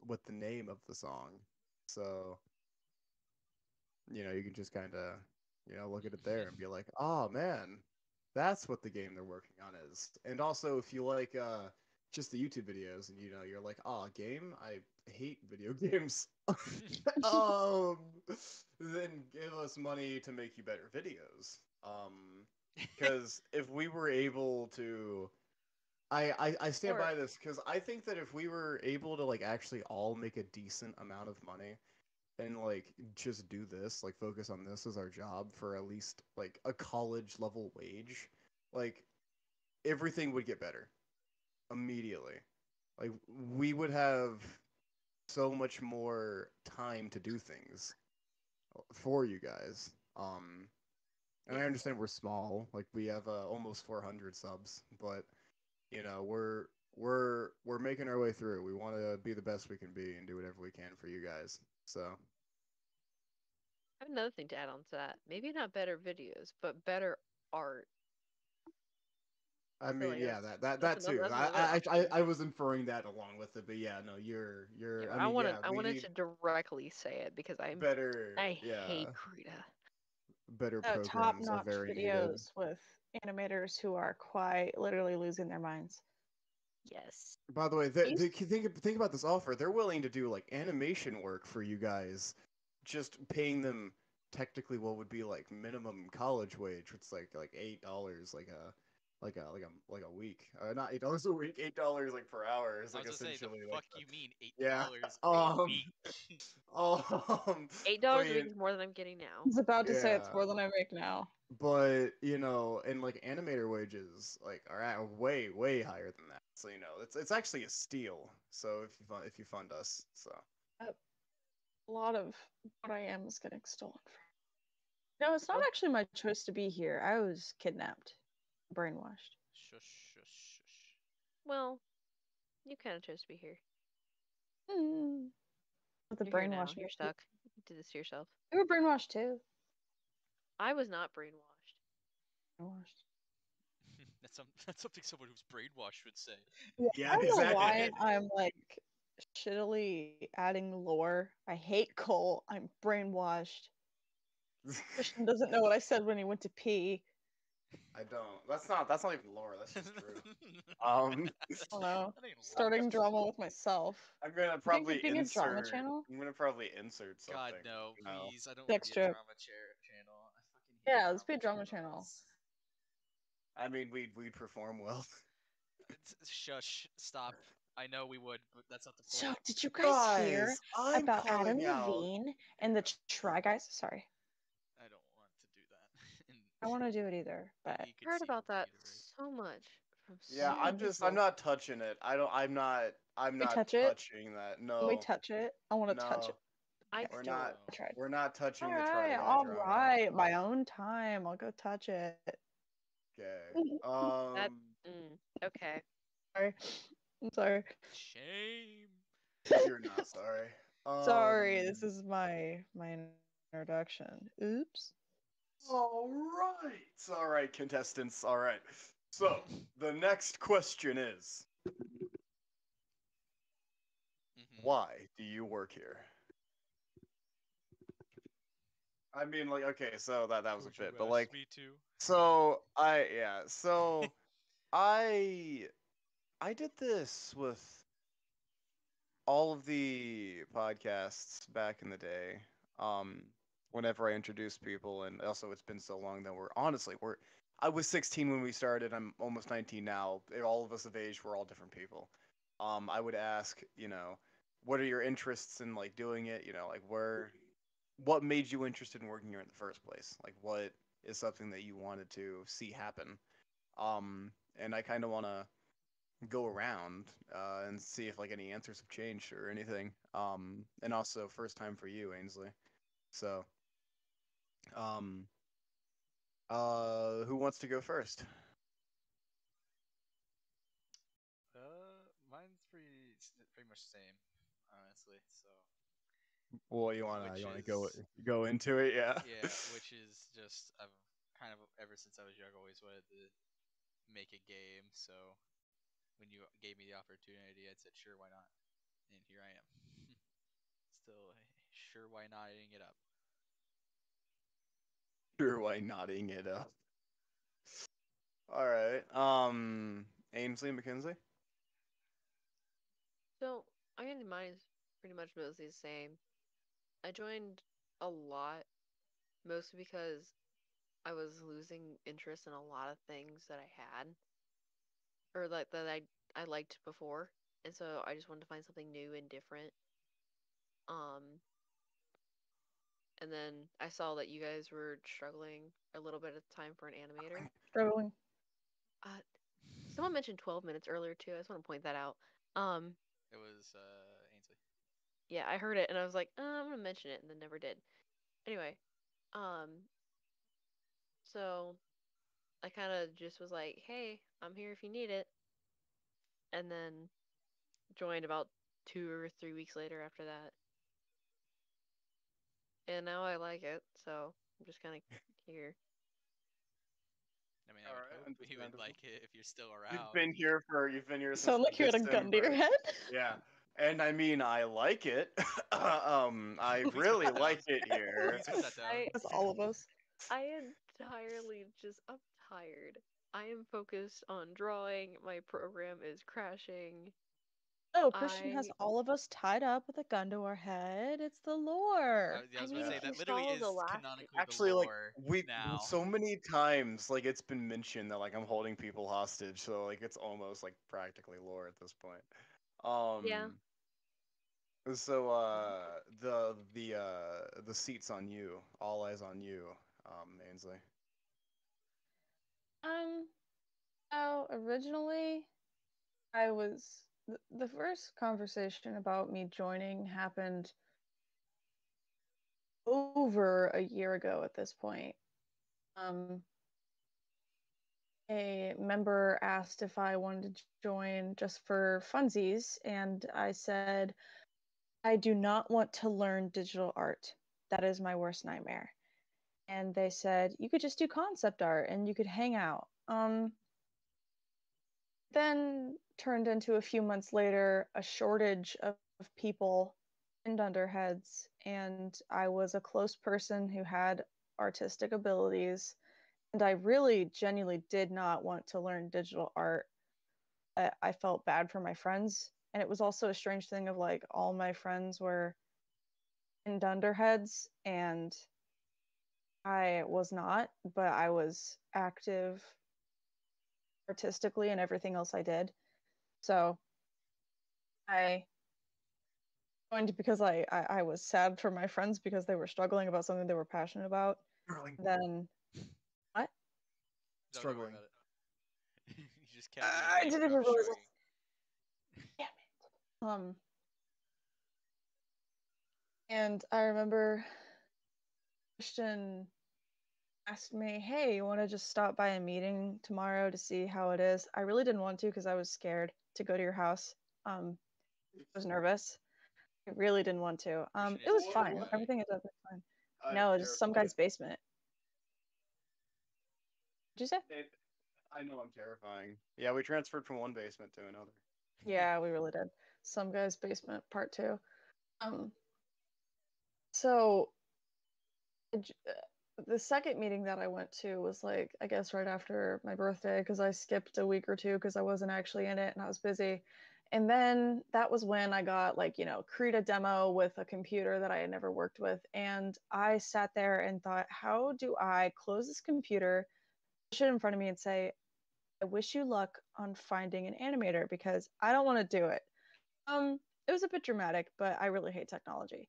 With the name of the song. So, you can just kind of, look at it there and be like, "Oh man, that's what the game they're working on is." And also, if you like just the YouTube videos and you're like, "Oh, game, I hate video games." um, then give us money to make you better videos. Because if we were able to, I stand by this because I think that if we were able to like actually all make a decent amount of money and like just do this, like focus on this as our job for at least like a college level wage, like everything would get better immediately. Like we would have so much more time to do things for you guys. And I understand we're small, like we have almost 400 subs, but we're making our way through. We want to be the best we can be and do whatever we can for you guys. So I have another thing to add on to that. Maybe not better videos, but better art. I feel mean, like yeah, that's that too. that's another I option. was inferring that along with it, but yeah, no, you're. Yeah, I mean, yeah, I we wanted need to directly say it because better. I Yeah, hate Krita. better Top programs are notch very needed. videos with animators who are quite literally losing their minds. Yes. By the way, think about this offer. They're willing to do like animation work for you guys, just paying them technically what would be like minimum college wage, which is like $8, like a week. Not $8 a week, $8 like per hour is I like was gonna say, the essentially fuck like you mean yeah. $8 a Um. week? $8 a But week is more than I'm getting I now. was about to say it's yeah, more than I make now. but and like animator wages like are at way higher than that. So it's actually a steal. So if you fund us, so A lot of what I am is getting stolen from. No, it's not Oh. actually my choice to be here. I was kidnapped, brainwashed. Shush, shush, shush. Well, you kind of chose to be here. With the You're here now. brainwash. You're stuck. You did this to yourself. You were brainwashed too. I was not brainwashed. Brainwashed. That's something someone who's brainwashed would say. yeah, I don't know exactly. why I'm like shittily adding lore. I hate Cole. I'm brainwashed. Christian doesn't know what I said when he went to pee. I don't. That's not even lore. That's just true. Um, I don't know. That ain't Starting drama with myself. I'm gonna You think probably it being a drama insert. channel? I'm gonna probably insert God something. no, No. please! I don't want to be a Extra. drama channel. I fucking hate Yeah, let's be a drama channel. channels. I mean, we'd perform well. Shush! Stop! I know we would, but that's not the So, point. did you guys hear Guys, I'm about Adam calling out. Levine and the Try Guys? Sorry, I don't want to do that. In I don't want to do it either. But the I heard about that universe. so much from Yeah, so I'm many I'm people. not touching it. I'm not touch it? touching that. Can we No, touch it? I want to touch no, it. I we're don't. not. I tried. We're not touching All the Try right, Guy all drama. right. My own time. I'll go touch it. Okay. That okay. Sorry. I'm sorry. Shame. You're not sorry. Sorry, this is my introduction. Oops. All right, contestants. All right. So the next question is, Mhm. why do you work here? I mean, like, okay, so that was a Would you bit, but ask like, me to? so I did this with all of the podcasts back in the day. Um, whenever I introduced people, and also it's been so long that we're I was 16 when we started. I'm almost 19 now. All of us of age, we're all different people. I would ask, what are your interests in like doing it? Like what made you interested in working here in the first place? Like what is something that you wanted to see happen? And I kind of want to go around and see if like any answers have changed or anything. And also first time for you, Ainsley. So, um, who wants to go first? Mine's pretty much the same, honestly. So Well, which you wanna is go into it, yeah. yeah, which is just I've kind of ever since I was young always wanted to make a game. So when you gave me the opportunity, I said sure, why not? And here I am. Still sure why noting it up. Sure, why nodding it up? All right. Ainsley McKenzie. So I think mine is pretty much mostly the same. I joined a lot, mostly because I was losing interest in a lot of things that I had, or like that I liked before, and so I just wanted to find something new and different. Um, and then I saw that you guys were struggling a little bit at the time for an animator. Struggling. Uh, Someone mentioned 12 minutes earlier too. I just want to point that out. Um, It was Ainsley. yeah, I heard it and I was like, I'm gonna mention it, and then never did. Anyway, um, so I kind of just was like, hey, I'm here if you need it, and then joined about 2 or 3 weeks later after that, and now I like it, so I'm just kind of here. I mean, I All would right, hope you would understandable. like it if you're still around. You've been here since Sound the like you had a gun to your December. head. Yeah. And I mean, I like it. I Please put really that down. like it here. Please put that down. I That's all of us. I entirely just I'm tired. I am focused on drawing. My program is crashing. Oh, Christian has I all of us tied up with a gun to our head. It's the lore. Yeah, I I was about mean, to Yeah. say if you that literally saw is the last canonically the Actually, like lore we now. so many times, like it's been mentioned that like I'm holding people hostage, so like it's almost like practically lore at this point. yeah. So the seats on you, all eyes on you, Ainsley. Um, so originally I was the first conversation about me joining happened over a year ago at this point. Um, a member asked if I wanted to join just for funsies, and I said, I do not want to learn digital art. That is my worst nightmare. And they said, you could just do concept art and you could hang out. Then turned into a few months later a shortage of people in Dunderheads, and I was a close person who had artistic abilities, and I really genuinely did not want to learn digital art. I felt bad for my friends, and it was also a strange thing of like all my friends were in Dunderheads and I was not, but I was active artistically in everything else I did. So I joined because I was sad for my friends because they were struggling about something they were passionate about. Struggling. Then what? No, don't worry Struggling. about it. You just casually I like didn't even I'm realize. shrugging. Damn it. And I remember Christian asked me, "Hey, you want to just stop by a meeting tomorrow to see how it is?" I really didn't want to because I was scared to go to your house. I was nervous. I really didn't want to. Christian It is was a fine. guy. Everything is definitely fine. I'm No, just some terrified. guy's basement. Did you say? I know I'm terrifying. Yeah, we transferred from one basement to another. Yeah, we really did. Some guy's basement, part two. Um, so the second meeting that I went to was like, I guess right after my birthday because I skipped a week or two because I wasn't actually in it and I was busy. And then that was when I got like, create a demo with a computer that I had never worked with. And I sat there and thought, how do I close this computer, push it in front of me and say, I wish you luck on finding an animator because I don't want to do it. It was a bit dramatic, but I really hate technology.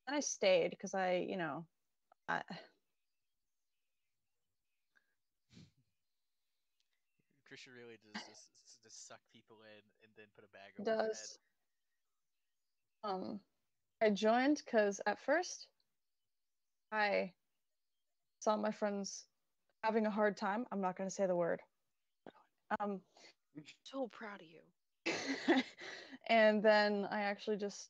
And I stayed because I Christian really does just suck people in and then put a bag over their head. does. I joined because at first I saw my friends having a hard time. I'm not going to say the word. So proud of you. And then I actually just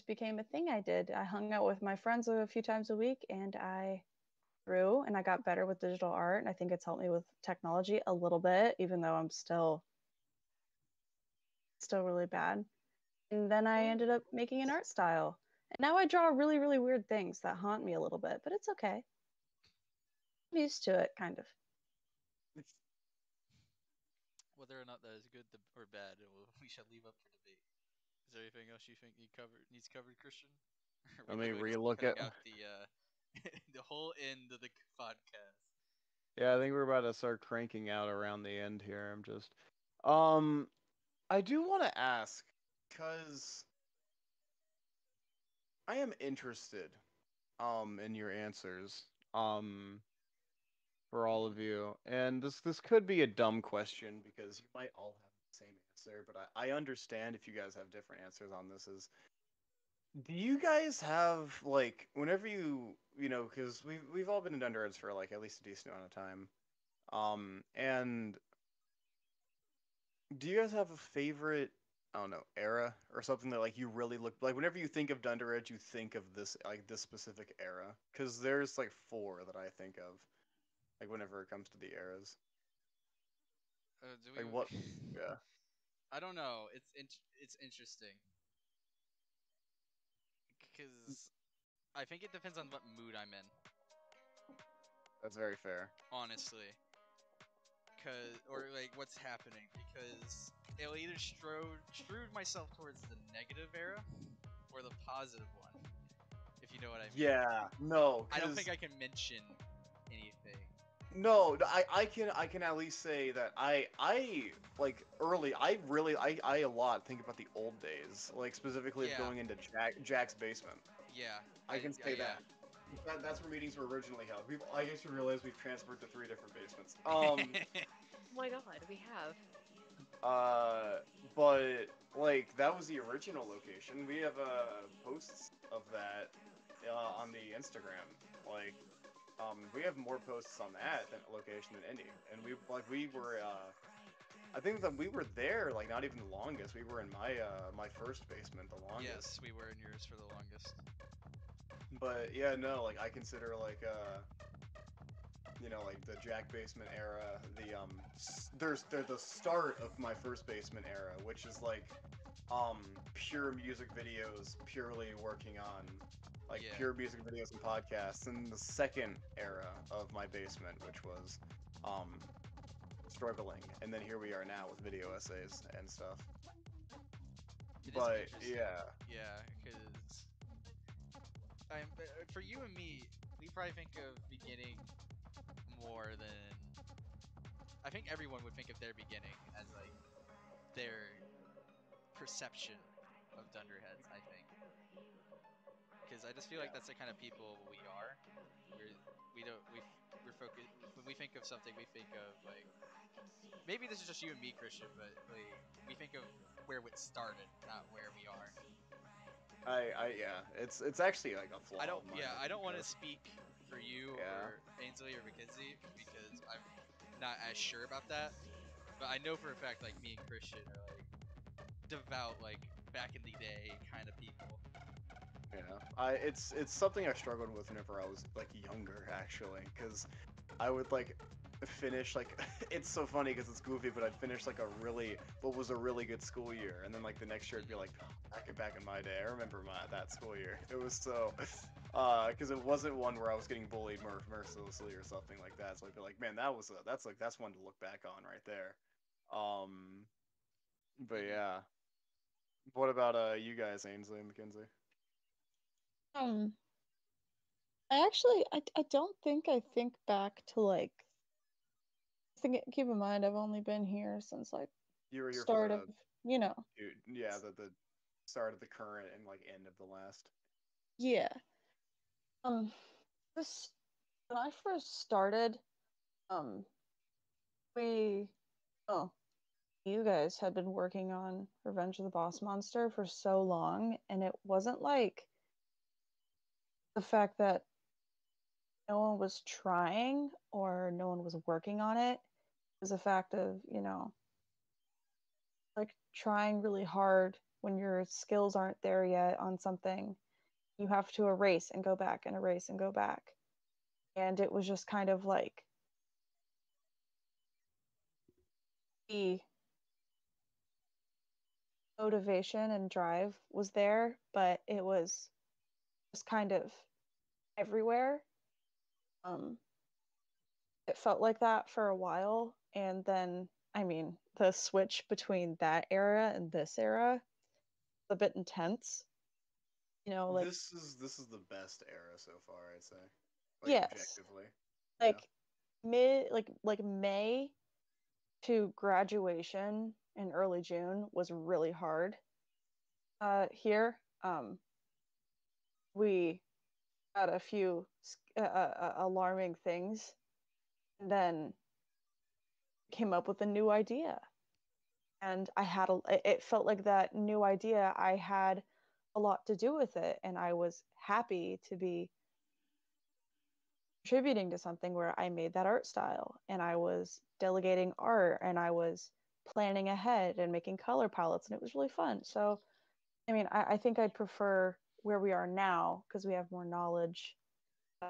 became a thing I did. I hung out with my friends a few times a week and I grew and I got better with digital art. And I think it's helped me with technology a little bit, even though I'm still really bad. And then I ended up making an art style. And now I draw really, really weird things that haunt me a little bit, but it's okay. I'm used to it, kind of. Whether or not that is good or bad, we shall leave up for debate. Is there anything else you think needs covered, Christian? Let We're me literally just relook cutting at. out the the whole end of the podcast. Yeah, I think we're about to start cranking out around the end here. I'm just. Um, I do want to ask, because I am interested, in your answers, for all of you, and this could be a dumb question because you might all have the same answer, but I understand if you guys have different answers on this. Is do you guys have like whenever because we've all been in Dunderheads for like at least a decent amount of time, and do you guys have a favorite, I don't know, era or something that like you really look like whenever you think of Dunderheads, you think of this specific era? Because there's like four that I think of, like whenever it comes to the eras. Do we? Like what? Yeah, I don't know. It's interesting because I think it depends on what mood I'm in. that's very fair. Honestly, or like what's happening because it'll either strewed myself towards the negative era or the positive one, if you know what I mean. Yeah, no, I don't because think I can mention anything. no, I can at least say that I like early. I a lot think about the old days, like specifically of Yeah. going into Jack's basement. Yeah, I can say yeah. that's where meetings were originally held. I guess you realize we've transferred to 3 different basements. Oh my god, we have. Uh, but like that was the original location. We have posts of that on the Instagram. Like, we have more posts on that than location than any. And we were I think that we were there like not even the longest. We were in my first basement the longest. Yes, we were in yours for the longest. But yeah, no, like I consider like like the Jack basement era, there's the start of my first basement era, which is like pure music videos, purely working on like Yeah. pure music videos and podcasts, and the second era of my basement, which was um struggling, and then here we are now with video essays and stuff. It is But interesting. yeah, Yeah, because for you and me, we probably think of beginning more than I think everyone would think of their beginning as like their perception of Dunderheads. I think because I just feel like that's the kind of people we are. We're we don't we're focused when we think of something. We think of like maybe this is just you and me, Christian, but like we think of where it started, not where we are. yeah, it's actually like a flaw I don't. of mine, Yeah, I I don't think want to of. speak for you Yeah. or Ainsley or Mackenzie because I'm not as sure about that. But I know for a fact like me and Christian are like devout like back in the day kind of people. Yeah, it's something I struggled with whenever I was like younger, actually, because I would like finish like it's so funny because it's goofy, but I'd finish like what was a really good school year, and then like the next year it'd be like back in my day. I remember that school year. It was so because it wasn't one where I was getting bullied mercilessly or something like that. So I'd be like, man, that's one to look back on right there. Um, but Mhm. yeah, what about you guys, Ainsley and Mackenzie? Um, I don't think I think back to like. Keep in mind, I've only been here since like You were here for start of, you know, yeah, the start of the current and like end of the last. yeah. Um, this when I first started, um, we, oh, you guys had been working on Revenge of the Boss Monster for so long, and it wasn't like the fact that no one was trying or no one was working on it. It was a fact of, like trying really hard when your skills aren't there yet on something. You have to erase and go back and erase and go back. And it was just kind of like the motivation and drive was there, but it was just kind of everywhere. Um, it felt like that for a while. And then, I mean, the switch between that era and this era is a bit intense. Like, This is the best era so far, I'd say. Like yes, objectively. Yeah. like like May to graduation in early June was really hard. Here, we had a few alarming things, and then came up with a new idea. And it felt like that new idea, I had a lot to do with it, and I was happy to be contributing to something where I made that art style and I was delegating art and I was planning ahead and making color palettes, and it was really fun. So, I mean, I think I'd prefer where we are now because we have more knowledge.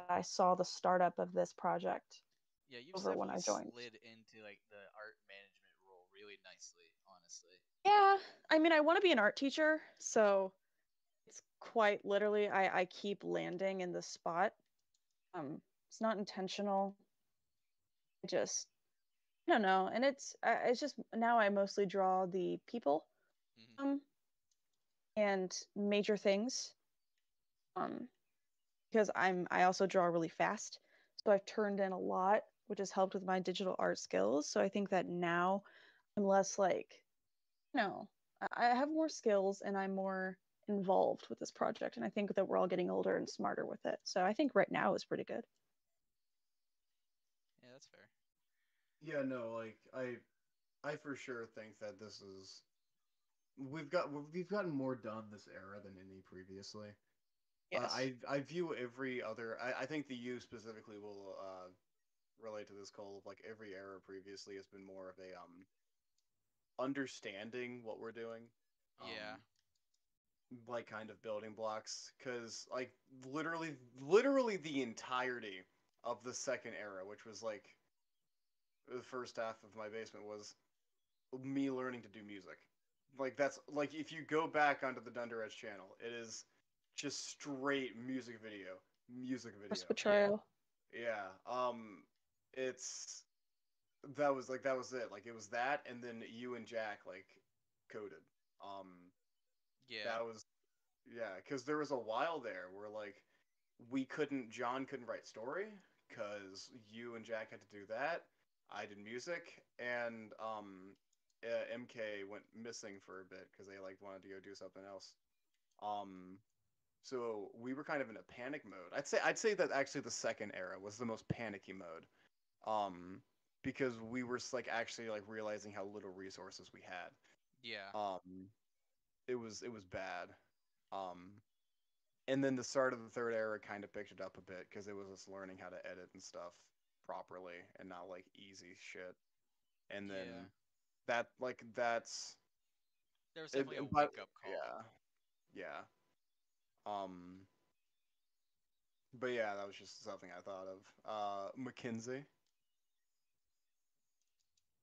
I saw the startup of this project Yeah, you've over when definitely I joined. slid into like the art management role really nicely, honestly. Yeah, I mean, I want to be an art teacher, so it's quite literally I keep landing in the spot. It's not intentional. I just I don't know, and it's just now I mostly draw the people, Hmm. um, and major things, um, because I also draw really fast, so I've turned in a lot, which has helped with my digital art skills. So I think that now I'm less like, no, I have more skills and I'm more involved with this project, and I think that we're all getting older and smarter with it. So I think right now is pretty good. Yeah, that's fair. Yeah, no, like I for sure think that this is we've gotten more done this era than any previously. Yes. I view every other I think the U specifically will relate to this, Cole, of like every era previously has been more of a understanding what we're doing. Yeah. Like kind of building blocks, because like literally the entirety of the second era, which was like the first half of my basement, was me learning to do music. Like that's like if you go back onto the Dunder Edge channel, it is just straight music Force video. betrayal. Yeah. It's that was it. Like it was that, and then you and Jack like coded. Um, Yeah. that was yeah, because there was a while there where like John couldn't write story because you and Jack had to do that. I did music, and MK went missing for a bit because they like wanted to go do something else. Um, so we were kind of in a panic mode. I'd say that actually the second era was the most panicky mode. Um, because we were like actually like realizing how little resources we had. Yeah. Um, it was bad. Um, and then the start of the third era kind of picked it up a bit because it was us learning how to edit and stuff properly and not like easy shit. And then Yeah. that's There was it, definitely a but wake up call. yeah. Um, but yeah, that was just something I thought of. Mackenzie.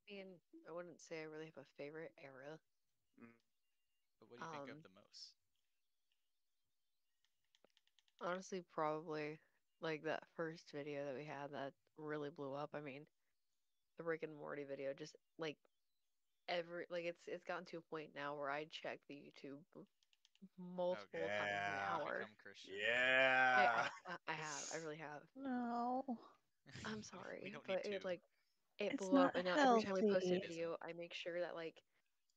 I mean, I wouldn't say I really have a favorite era. Mm, But what do you think of Um, the most? Honestly, probably like that first video that we had that really blew up. I mean, the Rick and Morty video, just like it's gotten to a point now where I check the YouTube multiple Okay. times an Yeah. hour. Become Christian. Yeah. I have, I really have. No, I'm We sorry, don't but need it to. like it it's blew up, not and now every time we post a healthy. It isn't. video, I make sure that like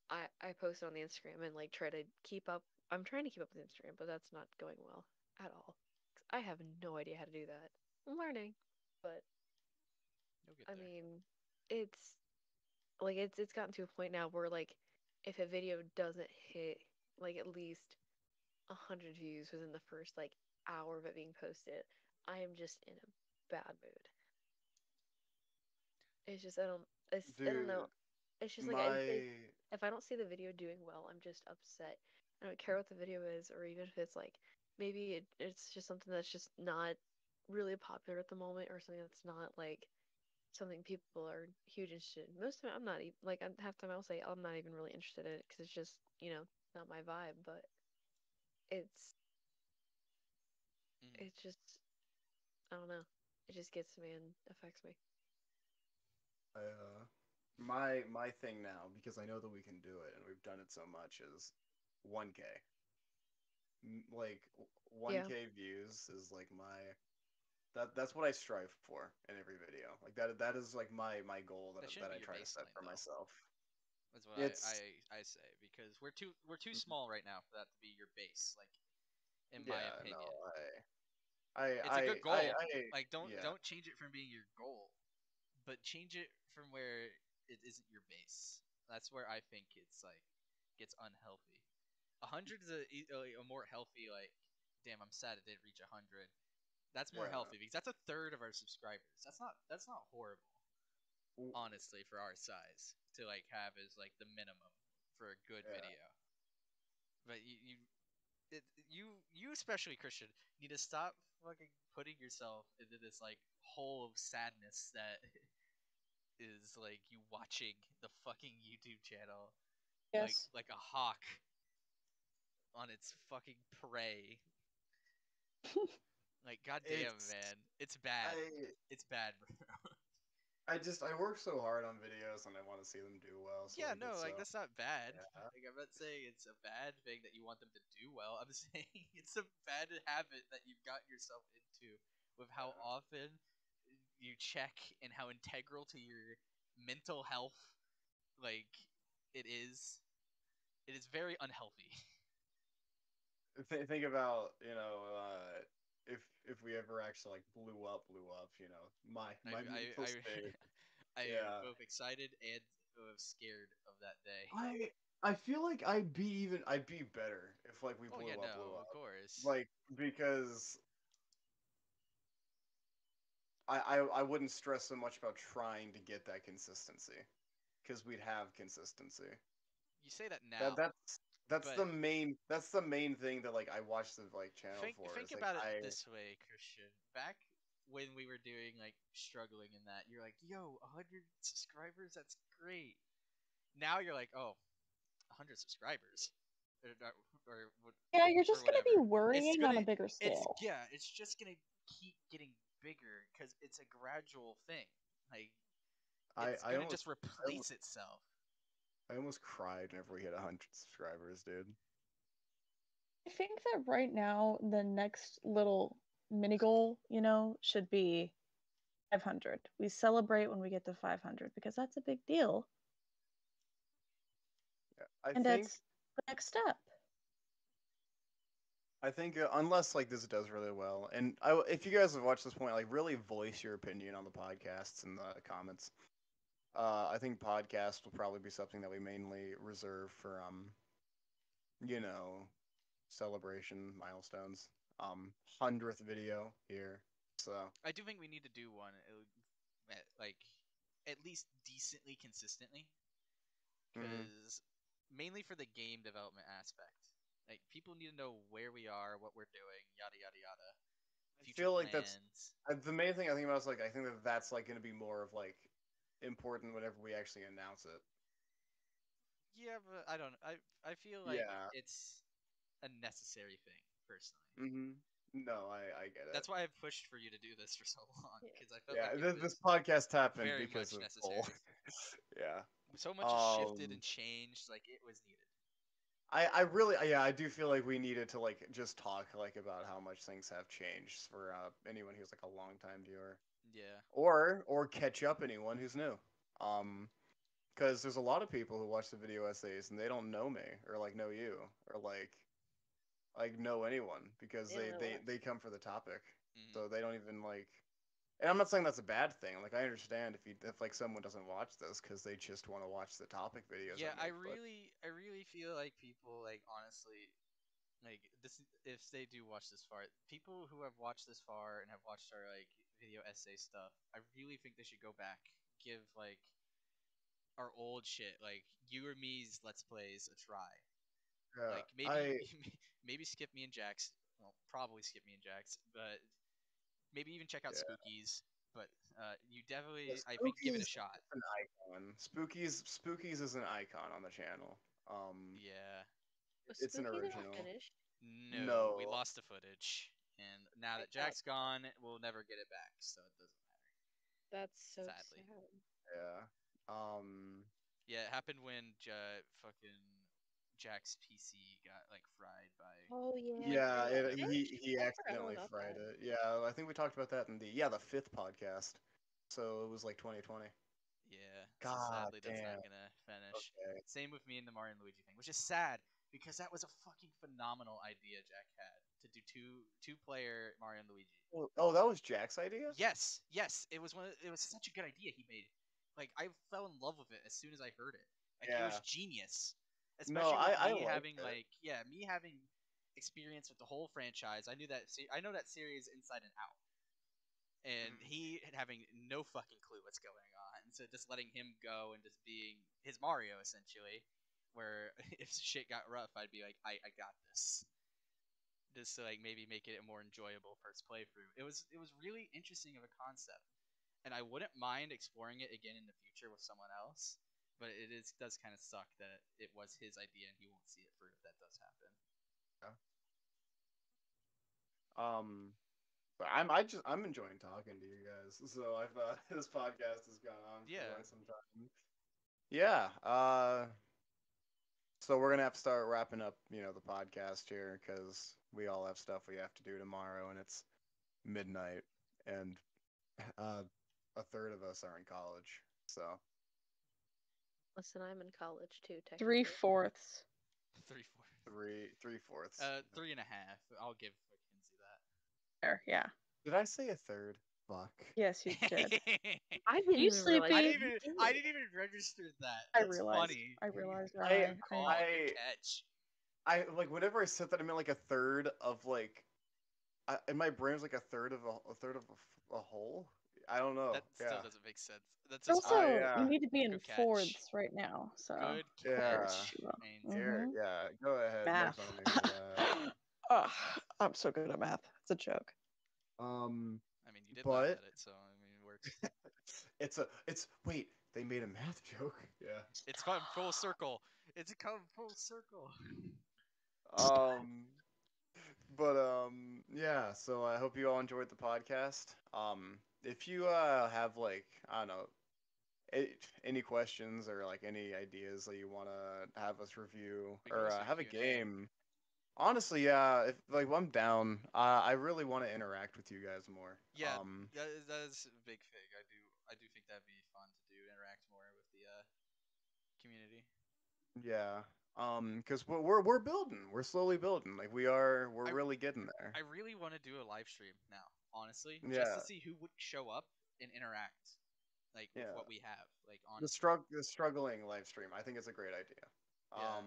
I post it on the Instagram and like try to keep up. I'm trying to keep up with Instagram, but that's not going well at all. 'Cause I have no idea how to do that. I'm learning, but You'll get I there. mean, it's like it's gotten to a point now where like if a video doesn't hit like at least 100 views within the first like hour of it being posted, I am just in a bad mood. It's just I don't know. Dude, It's just like my if I don't see the video doing well, I'm just upset. I don't care what the video is, or even if it's like maybe it's just something that's just not really popular at the moment, or something that's not like something people are huge interested in. Most of it, I'm not even like half the time I'll say I'm not even really interested in it because it's just not my vibe. But it's Mm. it's just I don't know. It just gets to me and affects me. my thing now because I know that we can do it and we've done it so much is 1K. Like Yeah, 1K views is like that's what I strive for in every video. Like that is like my goal That that shouldn't I be your try to set baseline for though. myself. That's what It's I say because we're too small right now for that to be your base. Like in my yeah, no, opinion, it's a good I goal. Like yeah. don't change it from being your goal, but change it from where it isn't your base. That's where I think it's like gets unhealthy. 100 is a more healthy like. Damn, I'm sad it didn't reach 100. That's more Yeah. healthy because that's a third of our subscribers. That's not horrible, honestly, for our size to like have as like the minimum for a good Yeah. video. But you especially Christian need to stop fucking putting yourself into this like hole of sadness that is like you watching the fucking YouTube channel Yes. like a hawk on its fucking prey. Like goddamn It's man, it's bad. I It's bad, bro. I work so hard on videos and I want to see them do well. So Yeah, like no, it's like that's not bad. yeah. Like I'm not saying it's a bad thing that you want them to do well. I'm saying it's a bad habit that you've gotten yourself into with how often you check and how integral to your mental health like it is. It is very unhealthy. Think about if we ever actually like blew up, I my I mental I, state. I am Yeah. both excited and scared of that day. I feel like I'd be better if like we Oh yeah, blew no, of up. course. Like because I wouldn't stress so much about trying to get that consistency because we'd have consistency. You say that That now, that's but that's the main thing that like I watch the like channel for think is like about it I this way, Christian. Back when we were doing like struggling in that, you're like, "Yo, 100 subscribers, that's great." Now you're like, "Oh, 100 subscribers." Or, Yeah, you're or just gonna whatever. be It's worrying on gonna a bigger scale. it's just going to keep getting bigger cuz it's a gradual thing. Like it's I going to just almost replace itself. I almost cried whenever we hit 100 subscribers, dude. I think that right now the next little mini goal, should be 500. We celebrate when we get to 500 because that's a big deal, Yeah, and that's the next step. I think unless like this does really well, and if you guys have watched this point, like really voice your opinion on the podcasts in the comments. I think podcast will probably be something that we mainly reserve for you know celebration milestones. 100th video here. So I do think we need to do one, like at least decently consistently, mhm. because mainly for the game development aspect. Like people need to know where we are, what we're doing, yada yada yada. I Future feel like that's plans. the main thing I think about is like I think that that's like going to be more of like important whenever we actually announce it. Yeah, but I don't. I feel like Yeah. it's a necessary thing personally. Mhm. No, I get it. That's why I've pushed for you to do this for so long Yeah. because I felt Yeah, like it this was podcast happened very because much of Cole. necessary. Yeah. So much has shifted and changed, like it was needed. I really yeah I do feel like we needed to like just talk like about how much things have changed for anyone who's like a long time viewer Yeah. or catch up anyone who's new. Because there's a lot of people who watch the video essays and they don't know me or like know you or like know anyone because They don't know us. they come for the topic, Mhm. so they don't even like. And I'm not saying that's a bad thing. Like I understand if like someone doesn't watch this because they just want to watch the topic videos. Yeah, I make, I really feel like people like honestly like this if they do watch this far, people who have watched this far and have watched our like video essay stuff, I really think they should go back, give like our old shit, like you or me's let's plays a try. yeah, Like maybe I maybe skip me and Jax. Well, probably skip me and Jax, but maybe even check out yeah. Spookies. But you definitely, I think, give it Spookies a shot. is an icon. Spookies is an icon on the channel. Yeah. Was It's an Spooky not original. finished? No, we No, lost the footage, and now I that thought Jack's gone, we'll never get it back, so it doesn't matter. that's so Sadly. sad. yeah. Yeah, it happened when fucking Jack's PC got like fried by. Oh yeah, Yeah, did it he finish? I forgot all accidentally about fried that. it. Yeah, I think we talked about that in the fifth podcast. So it was like 2020. Yeah, so God sadly that's damn. not gonna finish. Okay. Same with me and the Mario and Luigi thing, which is sad because that was a fucking phenomenal idea Jack had to do two player Mario and Luigi. Oh, that was Jack's idea? Yes, yes, it was such a good idea he made. Like I fell in love with it as soon as I heard it. Like it was Yeah. genius. No, Especially with I me liked having it. like yeah, me having experience with the whole franchise. I know that series inside and out. And Mhm. he having no fucking clue what's going on. So just letting him go and just being his Mario essentially, where if shit got rough, I'd be like, I got this. Just to like maybe make it a more enjoyable first playthrough. It was really interesting of a concept, and I wouldn't mind exploring it again in the future with someone else. But does kind of suck that it was his idea and he won't see it through if that does happen. Um, but I'm enjoying talking to you guys. So I've this podcast has gone on for Yeah, quite some time. Yeah. So we're gonna have to start wrapping up, the podcast here because we all have stuff we have to do tomorrow, and it's midnight, and uh, a third of us are in college. So Listen, I'm in college too, technically. 3/4. 3/4. three-fourths. 3.5. I'll give Mackenzie that. There, yeah. Did I say a third? Fuck. Yes, you did. I didn't You even realize sleepy? I you didn't even did I it. didn't even register that. I That's realized. funny. I realized. I- Good call. I- Good catch. I like whenever I said that I meant like a third of like, in my brain was like a third of a whole. I don't know. That still Yeah. doesn't make sense. That's just Also, funny. yeah. you need to be in Good catch. fourths right now. So Good Yeah. catch. Yeah. Ain't Here, yeah. Go ahead. Make math. fun of me for that. Ugh, I'm so good at math. It's a joke. I mean, you did laugh But at it, so I mean, it works. it's wait. They made a math joke. Yeah. It's come full circle. It's come full circle. Um. Yeah. So I hope you all enjoyed the podcast. If you have like I don't know any questions or like any ideas that you want to have us review We can or always do have a Q&A. game. Honestly, yeah, if like I'm down. I really want to interact with you guys more. Yeah, that is a big thing. I do think that'd be fun to do. Interact more with the community. Yeah. Because we're building. We're slowly building. Like we're I- really getting there. I really want to do a live stream now, honestly, just Yeah. to see who would show up and interact, like with Yeah. what we have. Like The honestly, the struggling live stream. I think it's a great idea. Yeah.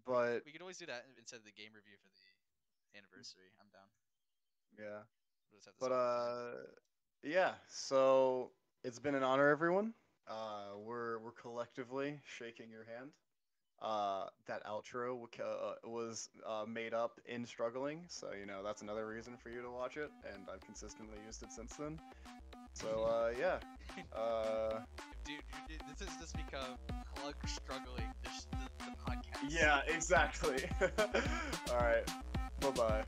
But we could always do that instead of the game review for anniversary. I'm down. Yeah. We'll just have to But spend the time. yeah. So it's been an honor, everyone. We're collectively shaking your hand. That outro was made up in struggling, so you know that's another reason for you to watch it, and I've consistently used it since then. So yeah. Dude, this has just become Plug struggling the podcast. Yeah, exactly. All right. Bye bye.